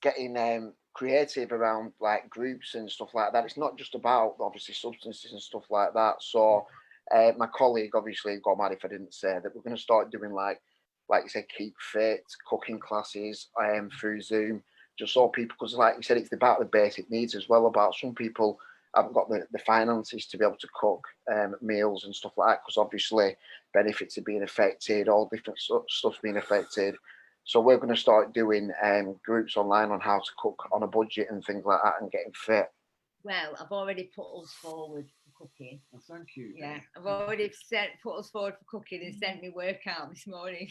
getting creative around like groups and stuff like that. It's not just about obviously substances and stuff like that. So my colleague obviously got mad if I didn't say that we're going to start doing like you said, keep fit, cooking classes through Zoom, just so people, because like you said, it's about the basic needs as well. About some people haven't got the finances to be able to cook meals and stuff like that, because obviously benefits are being affected, all different stuff's being affected. So we're going to start doing groups online on how to cook on a budget and things like that and getting fit. Well, I've already put us forward for cooking. Well, thank you. Yeah, I've already put us forward for cooking and sent me workout this morning.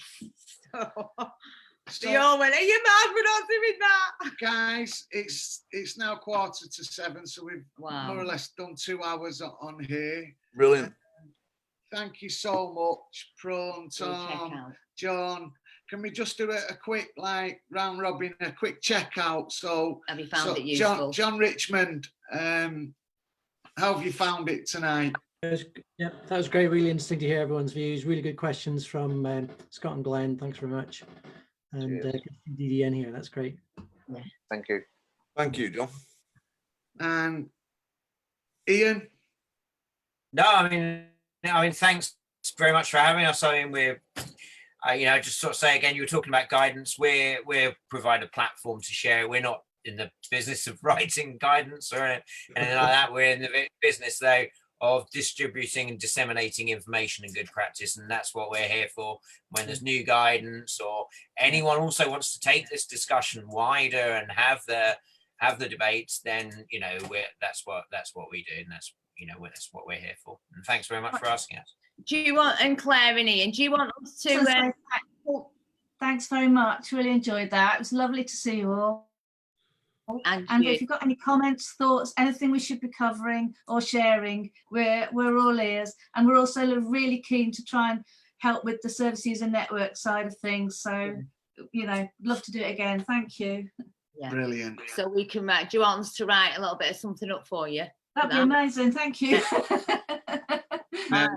So you all went, are you mad? We're not doing that. Guys, it's now 6:45, so we've more or less done 2 hours on here. Brilliant. Thank you so much, Prone, Tom, John. Can we just do a quick like round robin, a quick checkout? So have you found it useful? John Richmond, how have you found it tonight? Yeah, that was great. Really interesting to hear everyone's views. Really good questions from Scott and Glenn. Thanks very much. And DDN here. That's great. Yeah. Thank you. Thank you, John. And Ian? No, I mean, thanks very much for having us. I mean, we're, just sort of say again, you were talking about guidance. We're provide a platform to share. We're not in the business of writing guidance or anything like that. We're in the business though of distributing and disseminating information and good practice, and that's what we're here for. When there's new guidance or anyone also wants to take this discussion wider and have the debates, then that's what we do, and that's what we're here for. And thanks very much for asking us. Do you want, and Claire and Ian, do you want us to thanks very much, really enjoyed that. It was lovely to see you all. And if you've got any comments, thoughts, anything we should be covering or sharing, we're all ears. And we're also really keen to try and help with the service user network side of things. So, love to do it again. Thank you. Yeah. Brilliant. So we can write, do you want us to write a little bit of something up for you? That'd be amazing. Thank you. All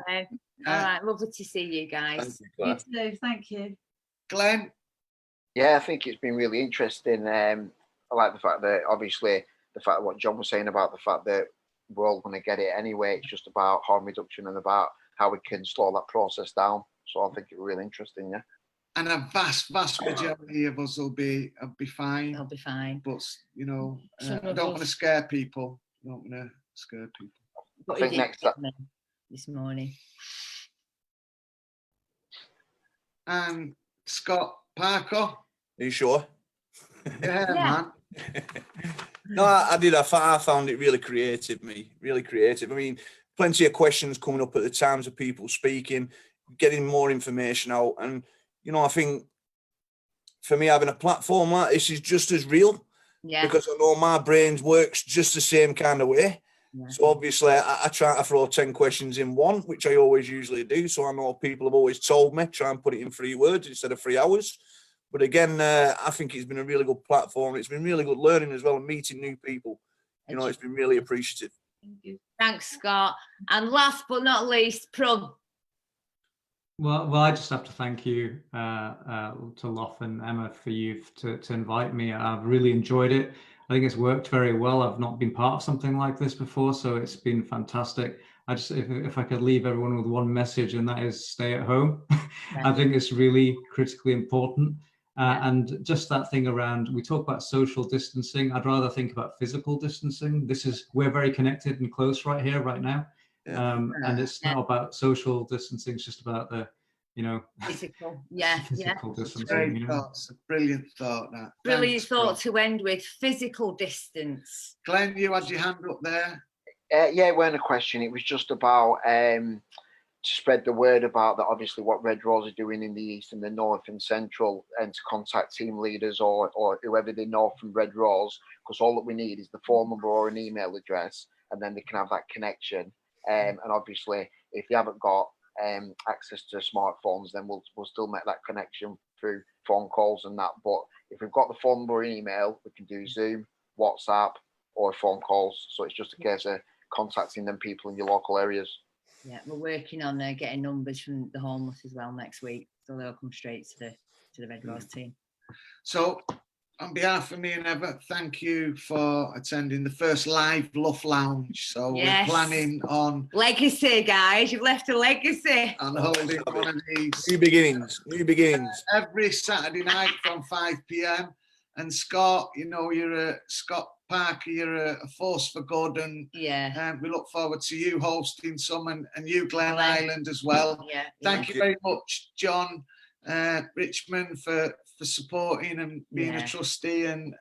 right. Lovely to see you guys. You too. Thank you. Glenn? Yeah, I think it's been really interesting. I like the fact that obviously what John was saying about the fact that we're all going to get it anyway. It's just about harm reduction and about how we can slow that process down. So I think it's really interesting, yeah. And a vast majority of us will be fine. They'll be fine. But I don't want to scare people. But I think next up this morning. And Scott Parker. Are you sure? Yeah, man. No, I did. I found it really creative, really creative. I mean, plenty of questions coming up at the times of people speaking, getting more information out. And, I think for me, having a platform like this is just as real. Yeah. Because I know my brain works just the same kind of way. Yeah. So obviously I try to throw 10 questions in one, which I always usually do. So I know people have always told me, try and put it in 3 words instead of 3 hours. But again, I think it's been a really good platform. It's been really good learning as well and meeting new people. It's been really appreciative. Thank you. Thanks, Scott. And last but not least, Prog. Well, I just have to thank you to LUF and Emma for you to invite me. I've really enjoyed it. I think it's worked very well. I've not been part of something like this before, so it's been fantastic. If I could leave everyone with one message, and that is stay at home. I think it's really critically important. And just that thing around, we talk about social distancing. I'd rather think about physical distancing. We're very connected and close right here, right now. And it's not about social distancing, it's just about the, physical, physical distancing. Great thoughts, a brilliant thought. That. Brilliant thought to end with, physical distance. Glenn, you had your hand up there. Yeah, it wasn't a question. It was just about to spread the word about that. Obviously, what Red Rose are doing in the east and the north and central, and to contact team leaders or whoever they know from Red Rose, because all that we need is the phone number or an email address, and then they can have that connection. And obviously, if they haven't got access to smartphones, then we'll still make that connection through phone calls and that. But if we've got the phone number or email, we can do Zoom, WhatsApp, or phone calls. So it's just a case of contacting them people in your local areas. Yeah, we're working on getting numbers from the homeless as well next week, so they'll come straight to the Red Rose team. So, on behalf of me and Eva, thank you for attending the first live LUF Lounge. So Yes. we're planning on Legacy, guys. You've left a legacy. holding one of these New beginnings. New beginnings. every Saturday night from 5 p.m. And Scott, you know, Scott Parker, you're a force for good, and Yeah. we look forward to you hosting some, and you, Glen Glen. Island, as well. Yeah. Thank you very much, John, Richmond, for supporting and being a Yeah. trustee and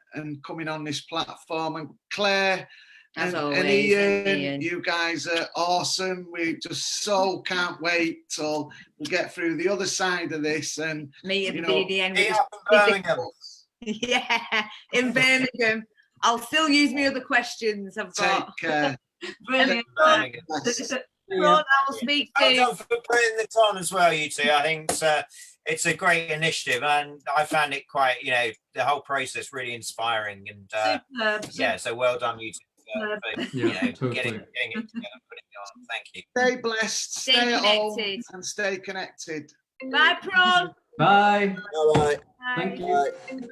coming on this platform. And Claire As and always, Ian, you guys are awesome. We just so can't wait till we get through the other side of this and Meet at you the know, BDN Meet with up in Birmingham. yeah, in Birmingham. I'll still use my other questions I've got. take care. Brilliant. Birmingham. Ron, I'll speak Well to done for putting this on as well, you two. I think it's a great initiative, and I found it quite, you know, the whole process really inspiring. And Superb. yeah, so well done, you two, for you Yeah, know, totally. getting it together, putting it on. Thank you. Stay blessed, Stay stay at home, connected. and stay connected. Bye, Prawn. Bye. Bye bye. Thank you. Bye.